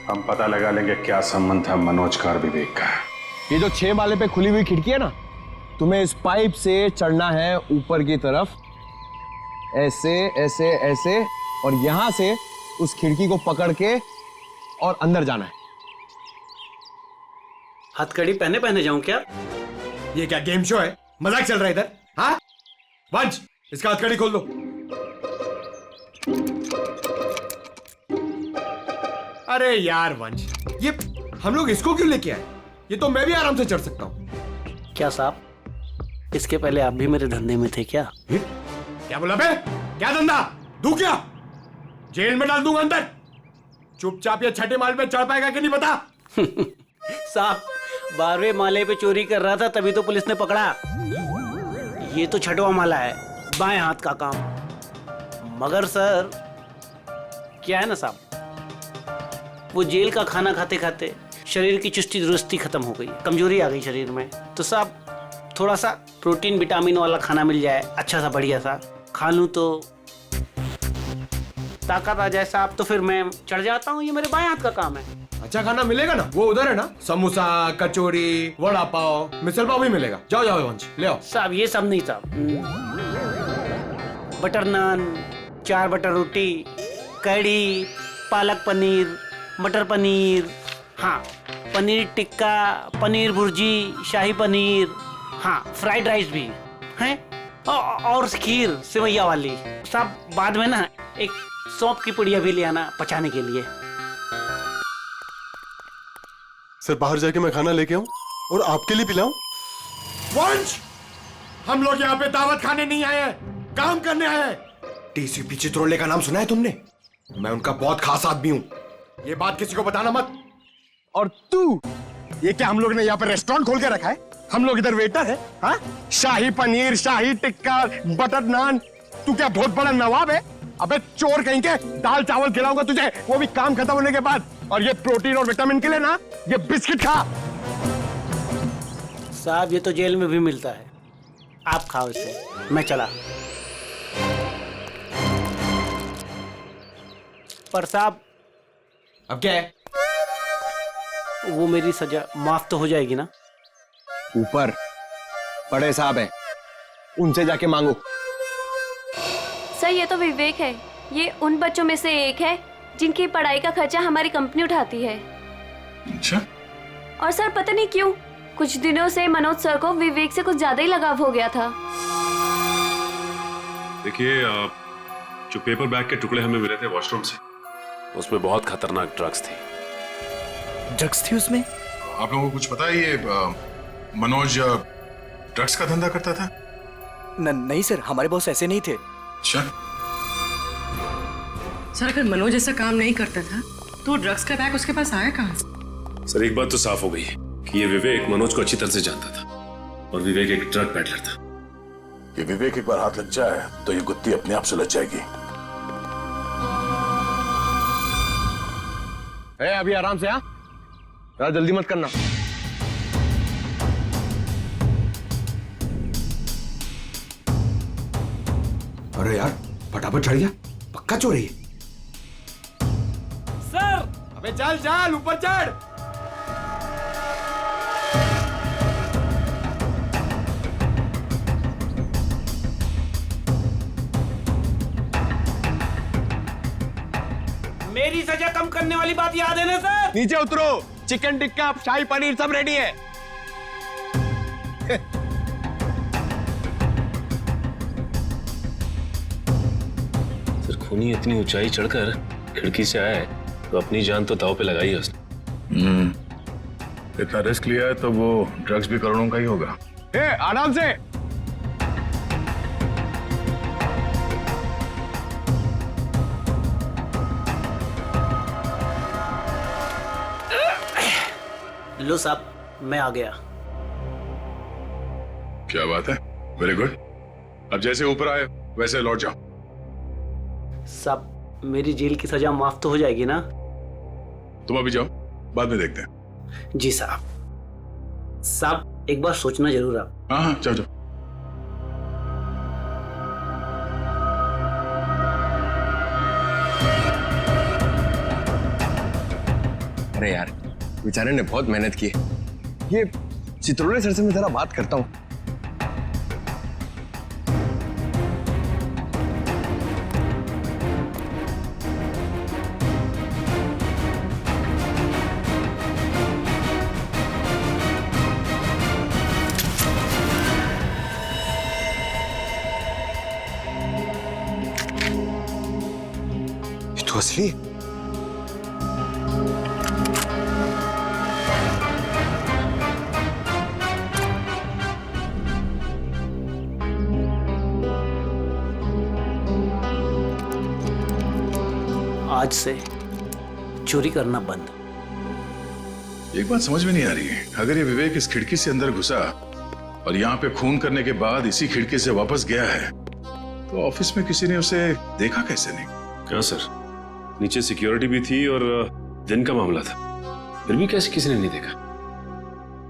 हम पता लगा लेंगे क्या संबंध था मनोज का और विवेक का। ये जो 6 माले पे खुली हुई खिड़की है ना, तुम्हें इस पाइप से चढ़ना है ऊपर की तरफ, ऐसे ऐसे ऐसे, और यहां से उस खिड़की को पकड़ के और अंदर जाना है। हथकड़ी पहने पहने जाऊं क्या? ये क्या गेम शो है? मजाक चल रहा है इधर? हाँ वंश, इसका हथकड़ी खोल दो। अरे यार वंश, ये हम लोग इसको क्यों लेके आए? ये तो मैं भी आराम से चढ़ सकता हूँ। क्या साहब, इसके पहले आप भी मेरे धंधे में थे क्या? क्या बोला बे? क्या धंधा? दूं क्या? जेल में डाल दूंगा अंदर। चुपचाप ये 6ठे माल पे चढ़ पाएगा कि नहीं बता? साहब 12वें माले पे चोरी कर रहा था, तभी तो पुलिस ने पकड़ा। ये तो 6वां माला है, बाएं हाथ का काम। मगर सर क्या है ना साहब, वो जेल का खाना खाते खाते शरीर की चुस्ती दुरुस्ती खत्म हो गई, कमजोरी आ गई शरीर में। तो साहब थोड़ा सा प्रोटीन विटामिन वाला खाना मिल जाए, अच्छा सा बढ़िया सा खा लूं तो ताकत आ जाए साहब, तो फिर मैं चढ़ जाता हूँ। ये मेरे बाएं हाथ का काम है। अच्छा खाना मिलेगा ना? वो उधर है ना, समोसा, कचौरी, वड़ा पाव, मिसल पाव भी मिलेगा। जाओ जाओ वंश, ले आओ। साहब ये सब नहीं साहब, बटर नान, 4 बटर रोटी, कढ़ी, पालक पनीर, मटर पनीर, हाँ पनीर टिक्का, पनीर भुर्जी, शाही पनीर, हाँ फ्राइड राइस भी हैं, और खीर सेवैया वाली। साहब बाद में ना एक सौंफ की पुड़िया भी ले आना पचाने के लिए। सर बाहर जाके मैं खाना लेके आऊं और आपके लिए पिलाऊं? वंश, हम लोग यहाँ पे दावत खाने नहीं आए हैं, काम करने आए हैं। टीसीपी चित्रोले का नाम सुना है तुमने? मैं उनका बहुत खास आदमी हूँ, ये बात किसी को बताना मत। और तू, ये क्या हम लोग ने यहाँ पे रेस्टोरेंट खोल के रखा है? हम लोग इधर वेटर है? हाँ, शाही पनीर, शाही टिक्का, बटर नान, तू क्या बहुत बड़ा नवाब है? अबे चोर कहीं के, दाल चावल खिलाऊंगा तुझे, वो भी काम खत्म होने के बाद। और ये प्रोटीन और विटामिन के लिए ना, ये बिस्किट खा। साहब ये तो जेल में भी मिलता है, आप खाओ इसे, मैं चला। पर साहब अब क्या है? वो मेरी सजा माफ तो हो जाएगी ना? ऊपर बड़े साहब हैं, उनसे जाके मांगो। सर ये तो विवेक है, ये उन बच्चों में से एक है जिनकी पढ़ाई का खर्चा हमारी कंपनी उठाती है। अच्छा? और सर पता नहीं क्यों कुछ दिनों से मनोज सर को विवेक से कुछ ज्यादा ही लगाव हो गया था। देखिए जो पेपर बैग के टुकड़े हमें मिले थे वॉशरूम से, उसमें बहुत खतरनाक ड्रग्स थी। ड्रग्स थी उसमें? आप लोगों को कुछ पता है ये मनोज ड्रग्स का धंधा करता था? नहीं सर, हमारे बॉस ऐसे नहीं थे। अच्छा? सर अगर मनोज ऐसा काम नहीं करता था तो ड्रग्स का बैग उसके पास आया कहाँ से? सर एक बात तो साफ हो गई कि ये विवेक मनोज को अच्छी तरह से जानता था, और विवेक एक ड्रग पैडलर था। ये विवेक एक बार हाथ लग जाए तो ये गुत्ती अपने आप सुलझ जाएगी। अभी आराम से, हाँ ज़्यादा जल्दी मत करना। अरे यार फटाफट चढ़ गया, पक्का चोरी है। सर अबे चल चल ऊपर चढ़। मेरी सजा कम करने वाली बात याद है ना सर? नीचे उतरो, चिकन टिक्का शाही पनीर सब रेडी है। सर खूनी इतनी ऊंचाई चढ़कर खिड़की से आया है तो अपनी जान तो दांव पे लगाई है उसने। इतना रिस्क लिया है तो वो ड्रग्स भी करोड़ों का ही होगा। आराम से। लो साहब, मैं आ गया। क्या बात है, वेरी गुड। अब जैसे ऊपर आए वैसे लौट जाओ। साहब, मेरी जेल की सजा माफ तो हो जाएगी ना? तुम अभी जाओ, बाद में देखते हैं। जी साहब। साहब, एक बार सोचना जरूर आप। हाँ हाँ, जाओ जाओ। अरे यार, बेचारे ने बहुत मेहनत की। ये चित्रोले सर से मैं जरा बात करता हूँ। ये तो असली है। आज से चोरी करना बंद। एक बात समझ में नहीं आ रही है, अगर ये विवेक इस खिड़की से अंदर घुसा और यहाँ पे खून करने के बाद इसी खिड़की से वापस गया है तो ऑफिस में किसी ने उसे देखा कैसे नहीं? क्या सर, नीचे सिक्योरिटी भी थी और दिन का मामला था, फिर भी कैसे किसी ने नहीं देखा?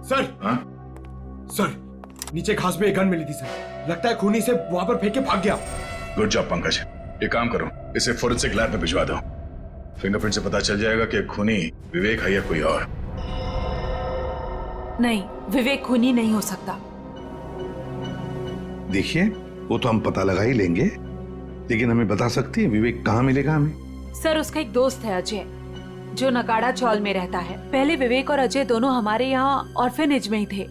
सर, हाँ? सर, नीचे घास में एक गन मिली थी सर। लगता है खूनी से वहां पर फेंक के भाग गया। Good job Pankaj. एक काम करो, इसे फोरेंसिक लैब में भिजवा दो। फिंगरप्रिंट से पता चल जाएगा कि खूनी विवेक है या कोई और। नहीं, विवेक खूनी नहीं हो सकता। देखिए, वो तो हम पता लगा ही लेंगे, लेकिन हमें बता सकती है विवेक कहाँ मिलेगा हमें? सर, उसका एक दोस्त है अजय, जो नगाड़ा चौल में रहता है। पहले विवेक और अजय दोनों हमारे यहाँ ऑर्फेनेज में ही थे।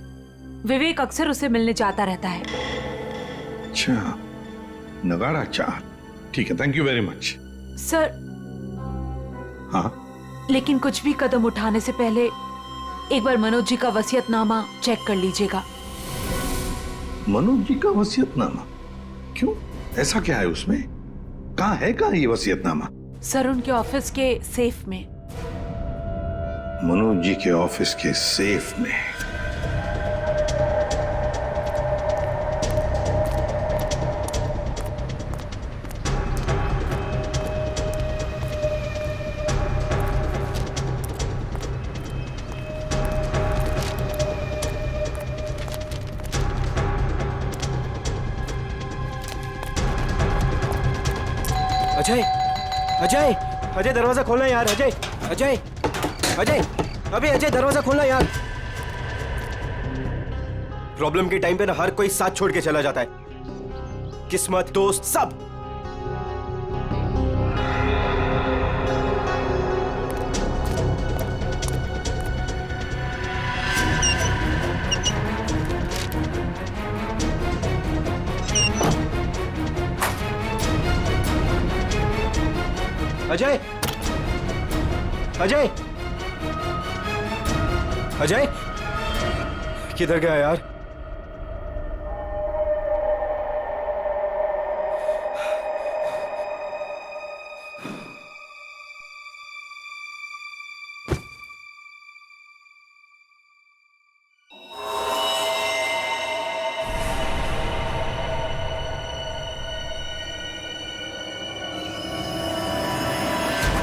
विवेक अक्सर उसे मिलने जाता रहता है। अच्छा, नगाड़ा चाल, ठीक है, thank you very much. Sir, हाँ, लेकिन कुछ भी कदम उठाने से पहले एक बार मनोज जी का वसीयतनामा चेक कर लीजिएगा। मनोज जी का वसीयतनामा? क्यों, ऐसा क्या है उसमें? कहाँ है, कहाँ ये वसीयतनामा? सर, उनके ऑफिस के सेफ में। मनोज जी के ऑफिस के सेफ में? अजय, अजय, अजय दरवाजा खोलना यार। अजय, अजय, अजय, अबे अजय दरवाजा खोलना यार। प्रॉब्लम के टाइम पे ना हर कोई साथ छोड़ के चला जाता है, किस्मत, दोस्त, सब। अजय, अजय, अजय, किधर गया यार?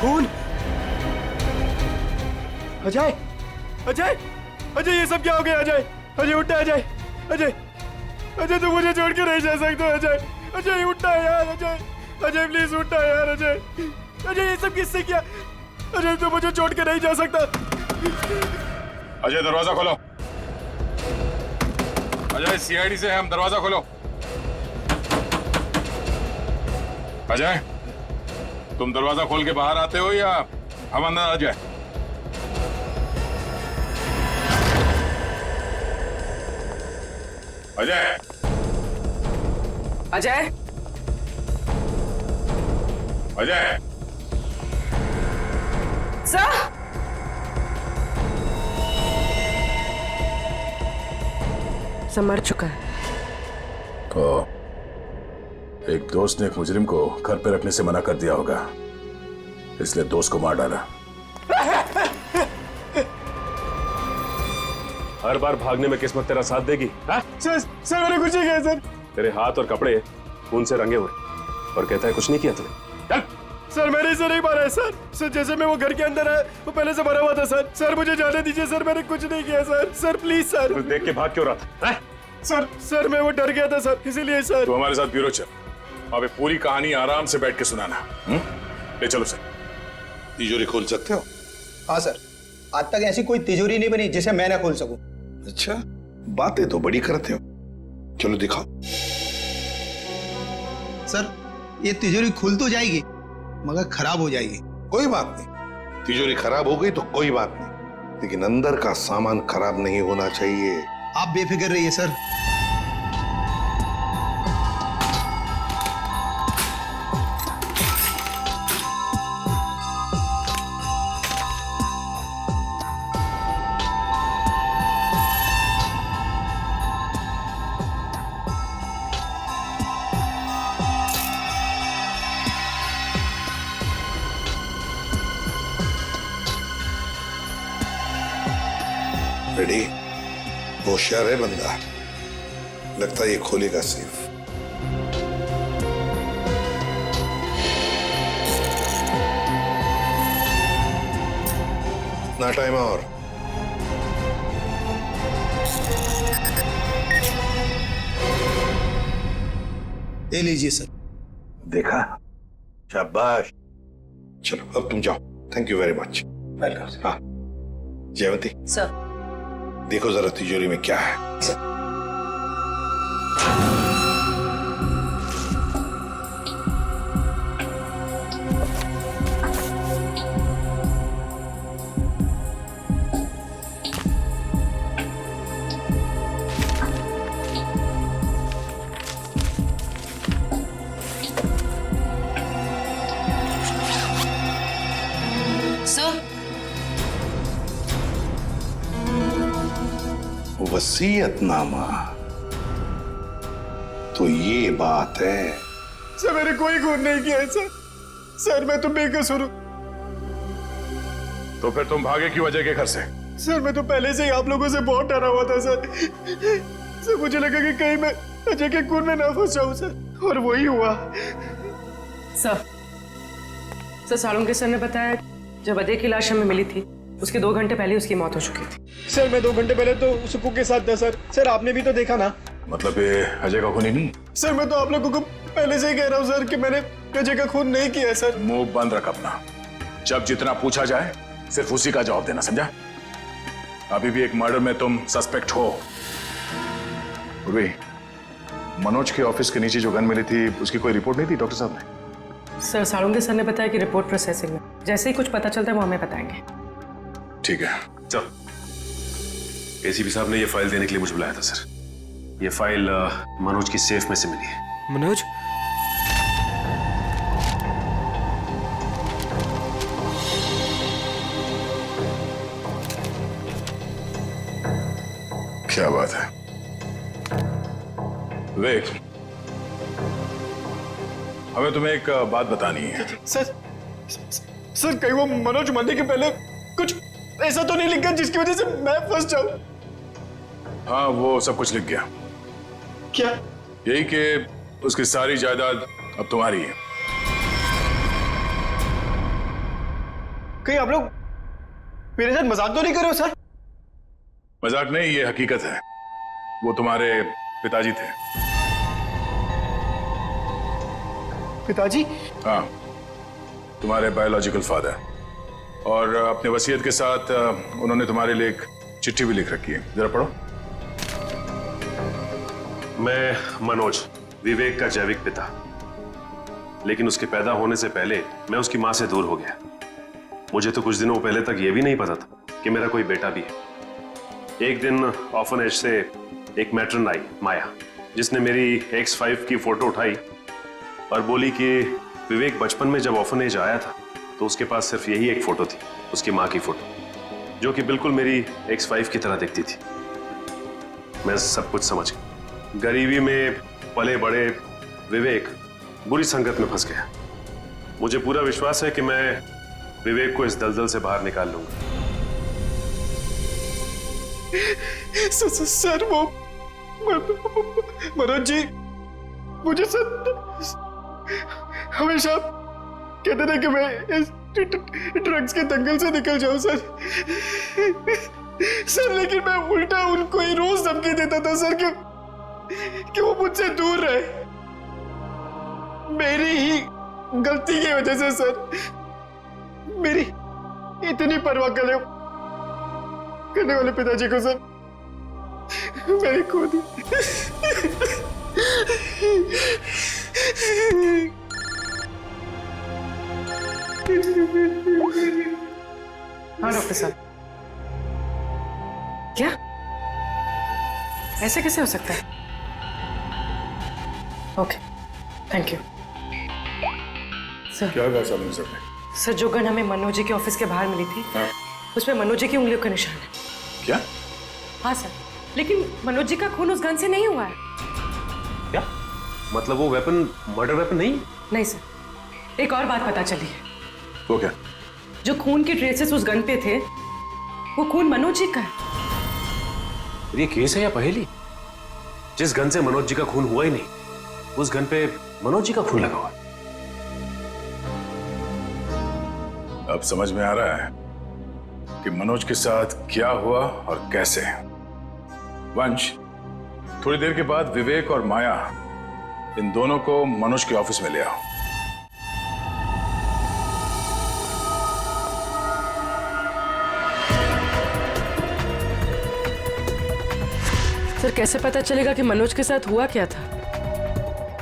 खून? अजय, अजय, अजय, ये सब क्या हो गया? अजय, अजय उठा। अजय, अजय, अजय तुम मुझे छोड़ के नहीं जा सकते। अजय, अजय उठा यार। अजय, अजय प्लीज उठा यार। अजय, अजय ये सब किससे किया? अजय तुम मुझे छोड़ के नहीं जा सकता। अजय दरवाजा खोलो। अजय, सीआईडी से हम, दरवाजा खोलो। अजय, तुम दरवाजा खोल के बाहर आते हो या अब अंदर आ जाए। अजय, अजय, अजय, सर। सब मर चुका है। तो एक दोस्त ने एक मुजरिम को घर पे रखने से मना कर दिया होगा, इसलिए दोस्त को मार डाला। हर बार भागने में किस्मत तेरा साथ देगी? सर मैंने कुछ नहीं किया सर। तेरे हाथ और कपड़े खून से रंगे हुए और कहता है कुछ नहीं किया तूने। चल। सर मैंने इसे नहीं मारा है सर। सर जैसे मैं वो घर के अंदर है वो पहले से भरा हुआ था सर। सर मुझे जाने दीजिए सर, मैंने कुछ नहीं किया सर। Sir please sir. तू देख के भाग क्यों रहा था? सर मैं वो डर गया था सर, इसीलिए सर। तो हमारे साथ ब्यूरो चल, वहां पे पूरी कहानी आराम से बैठ के सुनाना। ले चलो सर। तिजोरी खोल सकते हो? हाँ सर, आज तक ऐसी कोई तिजोरी नहीं बनी जिसे मैं ना खोल सकूं। अच्छा, बातें तो बड़ी करते हो, चलो दिखाओ। सर ये तिजोरी खुल तो जाएगी मगर खराब हो जाएगी। कोई बात नहीं, तिजोरी खराब हो गई तो कोई बात नहीं, लेकिन अंदर का सामान खराब नहीं होना चाहिए। आप बेफिक्र रहिए सर। रेडी? होशियार है बंदा, लगता है ये खोलेगा सेफ। ना टाइम और। ले लीजिए सर। देखा, शाबाश। चलो अब तुम जाओ। Thank you very much. Welcome. हाँ जयवंती सर, देखो जरा तिजोरी में क्या है। सर वसीयतनामा, तो ये बात है। सर मैंने कोई खून नहीं किया है सर। सर मैं तो बेकसूर हूँ। तो फिर तुम भागे क्यों अजय के घर से? सर मैं तो पहले से ही आप लोगों से बहुत डरा हुआ था सर। सर मुझे लगा कि कहीं मैं अजय के खून में ना फंस जाऊं सर, और वही हुआ। सर सालुंके सर ने बताया जब अजय की लाश हमें मिली थी उसके 2 घंटे पहले उसकी मौत हो चुकी थी। सर मैं 2 घंटे पहले तो सुकू के साथ था सर। सर आपने भी तो देखा ना। मतलब ये अजय का खून ही नहीं? सर मैं तो आप लोगों को पहले से ही कह रहा हूँ सर कि मैंने अजय का खून नहीं किया सर। मुंह बंद रख अपना। जब जितना पूछा जाए सिर्फ उसी का जवाब देना, समझा? अभी भी एक मर्डर में तुम सस्पेक्ट हो। उर्वी, मनोज के ऑफिस के नीचे जो गन मिली थी उसकी कोई रिपोर्ट नहीं थी डॉक्टर साहब ने? सर सालुंके सर ने बताया कि रिपोर्ट प्रोसेसिंग में, जैसे ही कुछ पता चलता है वो हमें बताएंगे। ठीक है, चल। एसीपी साहब ने ये फाइल देने के लिए मुझे बुलाया था सर। ये फाइल मनोज की सेफ में से मिली है। मनोज? क्या बात है विवेक, हमें तुम्हें एक बात बतानी है। सर कहीं वो मनोज मरने के पहले कुछ ऐसा तो नहीं लिखा जिसकी वजह से मैं फंस जाऊं? हाँ वो सब कुछ लिख गया। क्या? यही कि उसकी सारी जायदाद अब तुम्हारी है। कहीं आप लोग मेरे साथ मजाक तो नहीं कर रहे हो सर? मजाक नहीं, ये हकीकत है। वो तुम्हारे पिताजी थे। पिताजी? हाँ, तुम्हारे बायोलॉजिकल फादर। और अपने वसीयत के साथ उन्होंने तुम्हारे लिए एक चिट्ठी भी लिख रखी है, जरा पढ़ो। मैं मनोज, विवेक का जैविक पिता, लेकिन उसके पैदा होने से पहले मैं उसकी मां से दूर हो गया। मुझे तो कुछ दिनों पहले तक ये भी नहीं पता था कि मेरा कोई बेटा भी है। एक दिन ऑर्फनेज से एक मैट्रन आई, माया, जिसने मेरी X5 की फोटो उठाई और बोली कि विवेक बचपन में जब ऑर्फनेज आया था तो उसके पास सिर्फ यही एक फोटो थी, उसकी माँ की फोटो, जो कि बिल्कुल मेरी X5 की तरह दिखती थी। मैं सब कुछ समझ गया। गरीबी में पले बड़े विवेक बुरी संगत में फंस गया। मुझे पूरा विश्वास है कि मैं विवेक को इस दलदल से बाहर निकाल लूंगा। सर वो मनोज जी मुझे सर हमेशा कहते थे कि मैं इस ड्रग्स के दंगल से निकल जाऊं सर। लेकिन मैं उल्टा उनको ही रोज धमकी देता था सर कि वो मुझसे दूर रहे। मेरी ही गलती की वजह से सर मेरी इतनी परवाह करने वाले पिताजी को सर मैंने खो दी। हाँ डॉक्टर साहब, क्या ऐसे कैसे हो सकता है? Okay, thank you sir. क्या कहा सामने सर? सर जो गन हमें मनोज जी के ऑफिस के बाहर मिली थी, उसमें मनोज जी की उंगलियों का निशान है। क्या? हाँ सर, लेकिन मनोज जी का खून उस गन से नहीं हुआ है। क्या मतलब वो वेपन मर्डर वेपन नहीं? नहीं सर, एक और बात पता चली है। वो क्या? जो खून के ट्रेसेस उस गन पे थे वो खून मनोज जी का है। ये केस है या पहेली? जिस गन से मनोज जी का खून हुआ ही नहीं, उस गन पे मनोज जी का खून लगा हुआ। अब समझ में आ रहा है कि मनोज के साथ क्या हुआ और कैसे। वंश, थोड़ी देर के बाद विवेक और माया इन दोनों को मनोज के ऑफिस में ले आओ। सर कैसे पता चलेगा कि मनोज के साथ हुआ क्या था?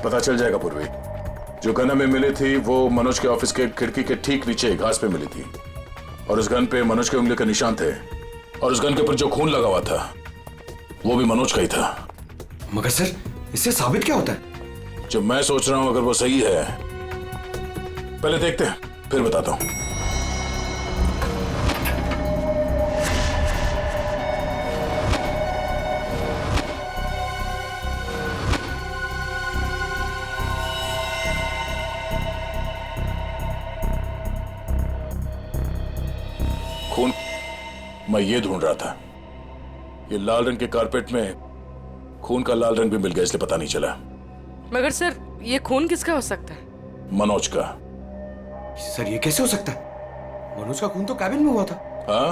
पता चल जाएगा पूर्वी। जो गन हमें मिली थी वो मनोज के ऑफिस के खिड़की के ठीक नीचे घास पे मिली थी और उस गन पे मनोज के उंगली के निशान थे और उस गन के ऊपर जो खून लगा हुआ था वो भी मनोज का ही था। मगर सर इससे साबित क्या होता है? जो मैं सोच रहा हूं अगर वो सही है, पहले देखते हैं फिर बताता हूं। खून मैं ये ढूंढ रहा था। ये लाल रंग के कारपेट में खून का लाल रंग भी मिल गया, इसलिए पता नहीं चला। मगर सर ये खून किसका हो सकता है? मनोज का। सर ये कैसे हो सकता है? मनोज का खून तो कैबिन में हुआ था। हाँ,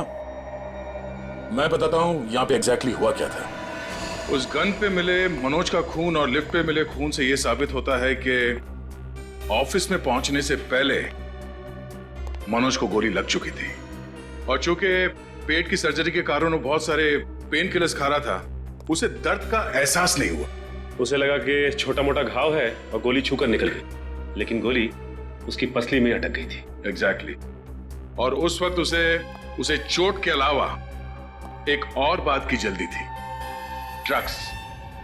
मैं बताता हूं यहां पे एग्जैक्टली हुआ क्या था। उस गन पे मिले मनोज का खून और लिफ्ट पे मिले खून से यह साबित होता है कि ऑफिस में पहुंचने से पहले मनोज को गोली लग चुकी थी और चूंकि पेट की सर्जरी के कारण वो बहुत सारे पेन किलर्स खा रहा था, उसे दर्द का एहसास नहीं हुआ। उसे लगा कि छोटा मोटा घाव है और गोली छूकर निकल गई, लेकिन गोली उसकी पसली में अटक गई थी। एग्जैक्टली। और उस वक्त उसे चोट के अलावा एक और बात की जल्दी थी, ड्रग्स।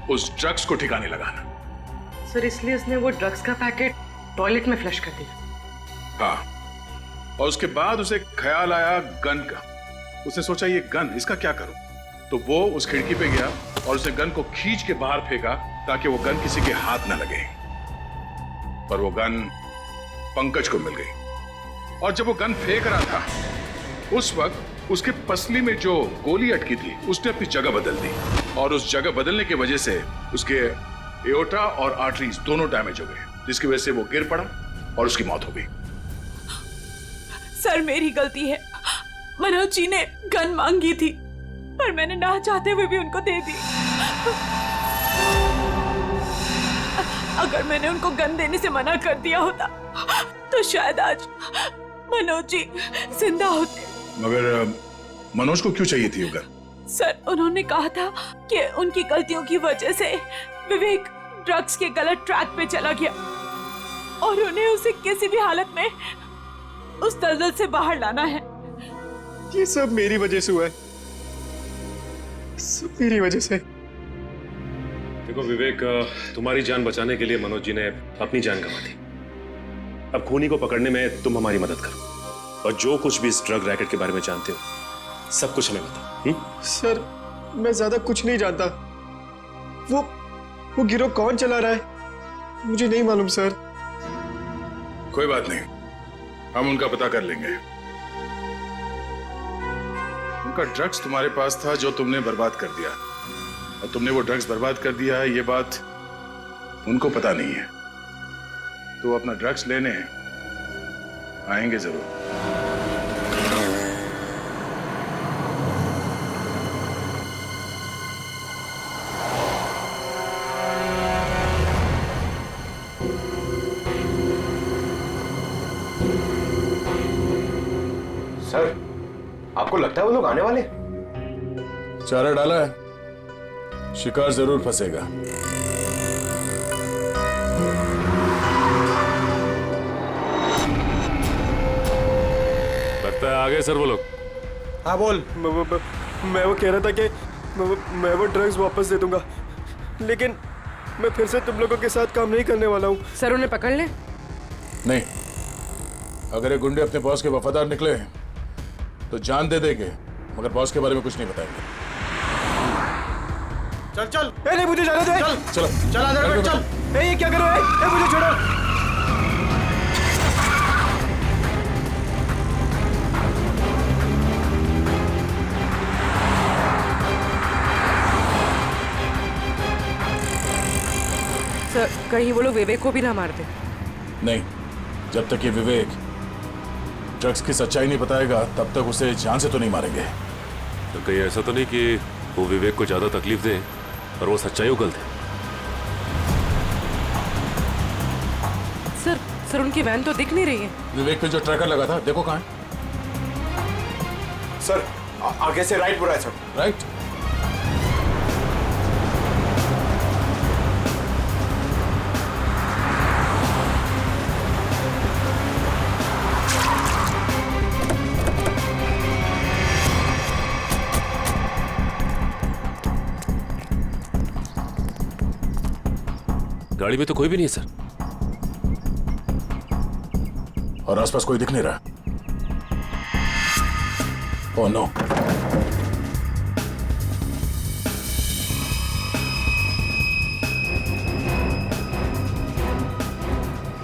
उस ड्रग्स को ठिकाने लगाना। सर इसलिए उसने वो ड्रग्स का पैकेट टॉयलेट में फ्लश कर दिया। हाँ, और उसके बाद उसे ख्याल आया गन का। उसने सोचा ये गन, इसका क्या करूं? तो वो उस खिड़की पे गया और उसने गन को खींच के बाहर फेंका ताकि वो गन किसी के हाथ न लगे। पर वो गन पंकज को मिल गई और जब वो गन फेंक रहा था उस वक्त उसके पसली में जो गोली अटकी थी उसने अपनी जगह बदल दी और उस जगह बदलने की वजह से उसके एओर्टा और आर्टरीज दोनों डैमेज हो गए, जिसकी वजह से वो गिर पड़ा और उसकी मौत हो गई। सर मेरी गलती है। मनोज जी ने गन मांगी थी पर मैंने ना चाहते हुए भी उनको दे दी। अगर मैंने उनको गन देने से मना कर दिया होता तो शायद आज मनोज जी जिंदा होते। मगर मनोज को क्यों चाहिए थी वो गन? सर उन्होंने कहा था कि उनकी गलतियों की वजह से विवेक ड्रग्स के गलत ट्रैक पे चला गया और उन्हें उसे किसी भी हालत में उस दलदल से बाहर लाना है। ये सब मेरी वजह से हुआ है, सब मेरी वजह से। देखो विवेक, तुम्हारी जान बचाने के लिए मनोज जी ने अपनी जान गंवा दी। अब खूनी को पकड़ने में तुम हमारी मदद करो, और जो कुछ भी इस ड्रग रैकेट के बारे में जानते हो सब कुछ हमें बताओ। सर मैं ज्यादा कुछ नहीं जानता। वो गिरोह कौन चला रहा है मुझे नहीं मालूम सर। कोई बात नहीं, हम उनका पता कर लेंगे। उनका ड्रग्स तुम्हारे पास था जो तुमने बर्बाद कर दिया, और तुमने वो ड्रग्स बर्बाद कर दिया है ये बात उनको पता नहीं है। तो अपना ड्रग्स लेने आएंगे जरूर। सर आपको लगता है वो लोग आने वाले? चारा डाला है, शिकार जरूर फंसेगा। लगता है आ गए सर वो लोग। हाँ बोल। मैं वो कह रहा था कि मैं वो ड्रग्स वापस दे दूंगा, लेकिन मैं फिर से तुम लोगों के साथ काम नहीं करने वाला हूँ। सर उन्हें पकड़ ले। नहीं, अगर ये गुंडे अपने बॉस के वफादार निकले तो जान दे देंगे, मगर बॉस के बारे में कुछ नहीं बताएंगे। चल चल। नहीं मुझे जाने दे। चल चलो चल अंदर बैठ चल। ये क्या कर रहे हो? मुझे छोड़ो। सर कहीं वो लोग विवेक को भी ना मार दे। नहीं, जब तक ये विवेक ड्रग्स की सच्चाई नहीं बताएगा तब तक उसे जान से तो नहीं मारेंगे। तो कहीं ऐसा तो नहीं कि वो विवेक को ज्यादा तकलीफ दे और वो सच्चाई उगल दे। सर उनकी वैन तो दिख नहीं रही है। विवेक पे जो ट्रैकर लगा था देखो कहाँ है। सर आगे से राइट बुरा है सर। राइट। गाड़ी में तो कोई भी नहीं है सर, और आसपास कोई दिख नहीं रहा। Oh no.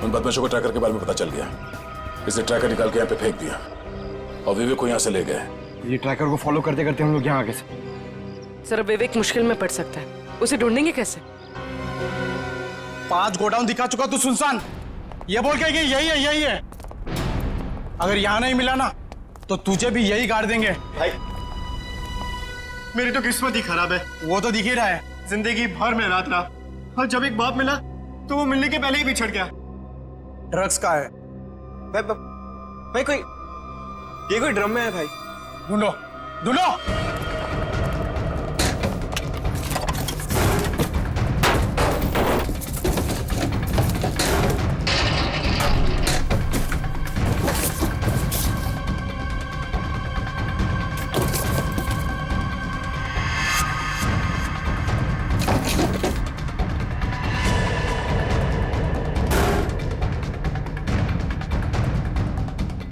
उन बदमाशों को ट्रैकर के बारे में पता चल गया, इसे ट्रैकर निकाल के यहाँ पे फेंक दिया और विवेक को यहाँ से ले गए। ये ट्रैकर को फॉलो करते करते हम लोग यहाँ आगे से। सर विवेक मुश्किल में पड़ सकता है, उसे ढूंढेंगे कैसे? 5 गोडाउन दिखा चुका तू सुनसान, ये बोल के कि यही है। अगर यहाँ नहीं मिला ना तो तुझे भी यही गाड़ देंगे। भाई मेरी तो किस्मत ही खराब है। वो तो दिख ही रहा है। जिंदगी भर में रात रहा, और जब एक बाप मिला तो वो मिलने के पहले ही बिछड़ गया। ड्रग्स का है भाई कोई ड्रम में है भाई। ढूंढो।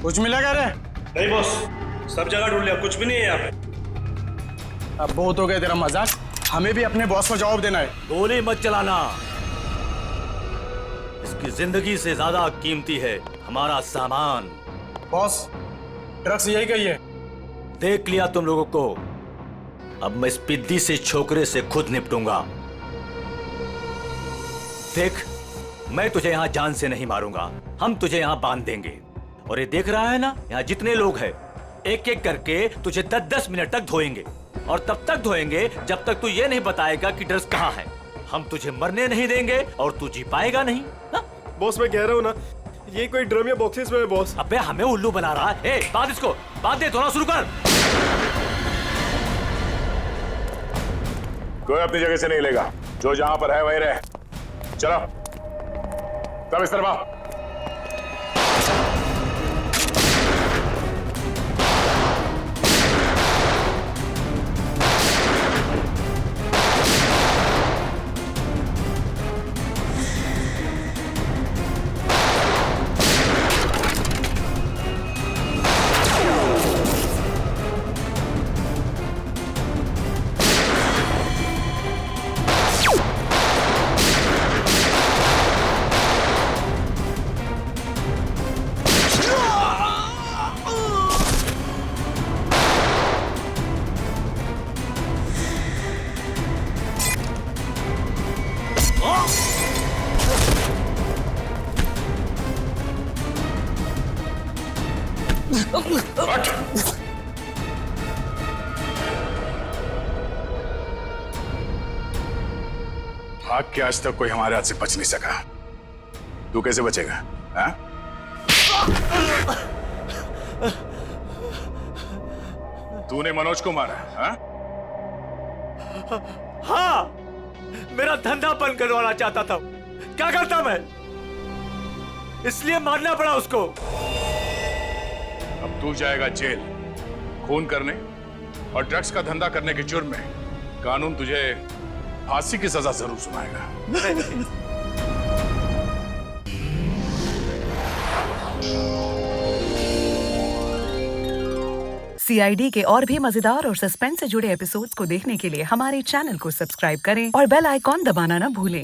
कुछ मिला क्या रे? नहीं बॉस, सब जगह ढूंढ लिया, कुछ भी नहीं है यहाँ पे। अब बहुत हो गया तेरा मजाक, हमें भी अपने बॉस को जवाब देना है। गोली मत चलाना, इसकी जिंदगी से ज्यादा कीमती है हमारा सामान। बॉस ड्रग्स यही कही है। देख लिया तुम लोगों को, अब मैं इस पिद्दी से छोकरे से खुद निपटूंगा। देख, मैं तुझे यहाँ जान से नहीं मारूंगा, हम तुझे यहाँ बांध देंगे। और ये देख रहा है ना, यहाँ जितने लोग हैं एक एक करके तुझे 10-10 मिनट तक धोएंगे, और तब तक धोएंगे जब तक तू ये नहीं बताएगा कि ड्रग्स कहाँ है। हम तुझे मरने नहीं देंगे और तू जी पाएगा नहीं। बॉस मैं कह रहा हूँ ना, ये कोई ड्रम या बॉक्सेस में है बॉस। अबे हमें उल्लू बना रहा है। बांध इसको, बांध दे, धोना शुरू कर। कोई अपनी जगह से नहीं लेगा, जो जहां पर है वहीं रहे। चलो सब इस तरफ आओ। भाग के आज तक कोई हमारे हाथ से बच नहीं सका, तू कैसे बचेगा? हाँ? तूने मनोज को मारा? हाँ? हाँ, मेरा धंधा बंद करवाना चाहता था। क्या करता मैं? इसलिए मारना पड़ा उसको। अब तू जाएगा जेल, खून करने और ड्रग्स का धंधा करने के जुर्म में। कानून तुझे फांसी की सजा जरूर सुनाएगा। CID के और भी मजेदार और सस्पेंस से जुड़े एपिसोड्स को देखने के लिए हमारे चैनल को सब्सक्राइब करें और बेल आइकॉन दबाना ना भूलें।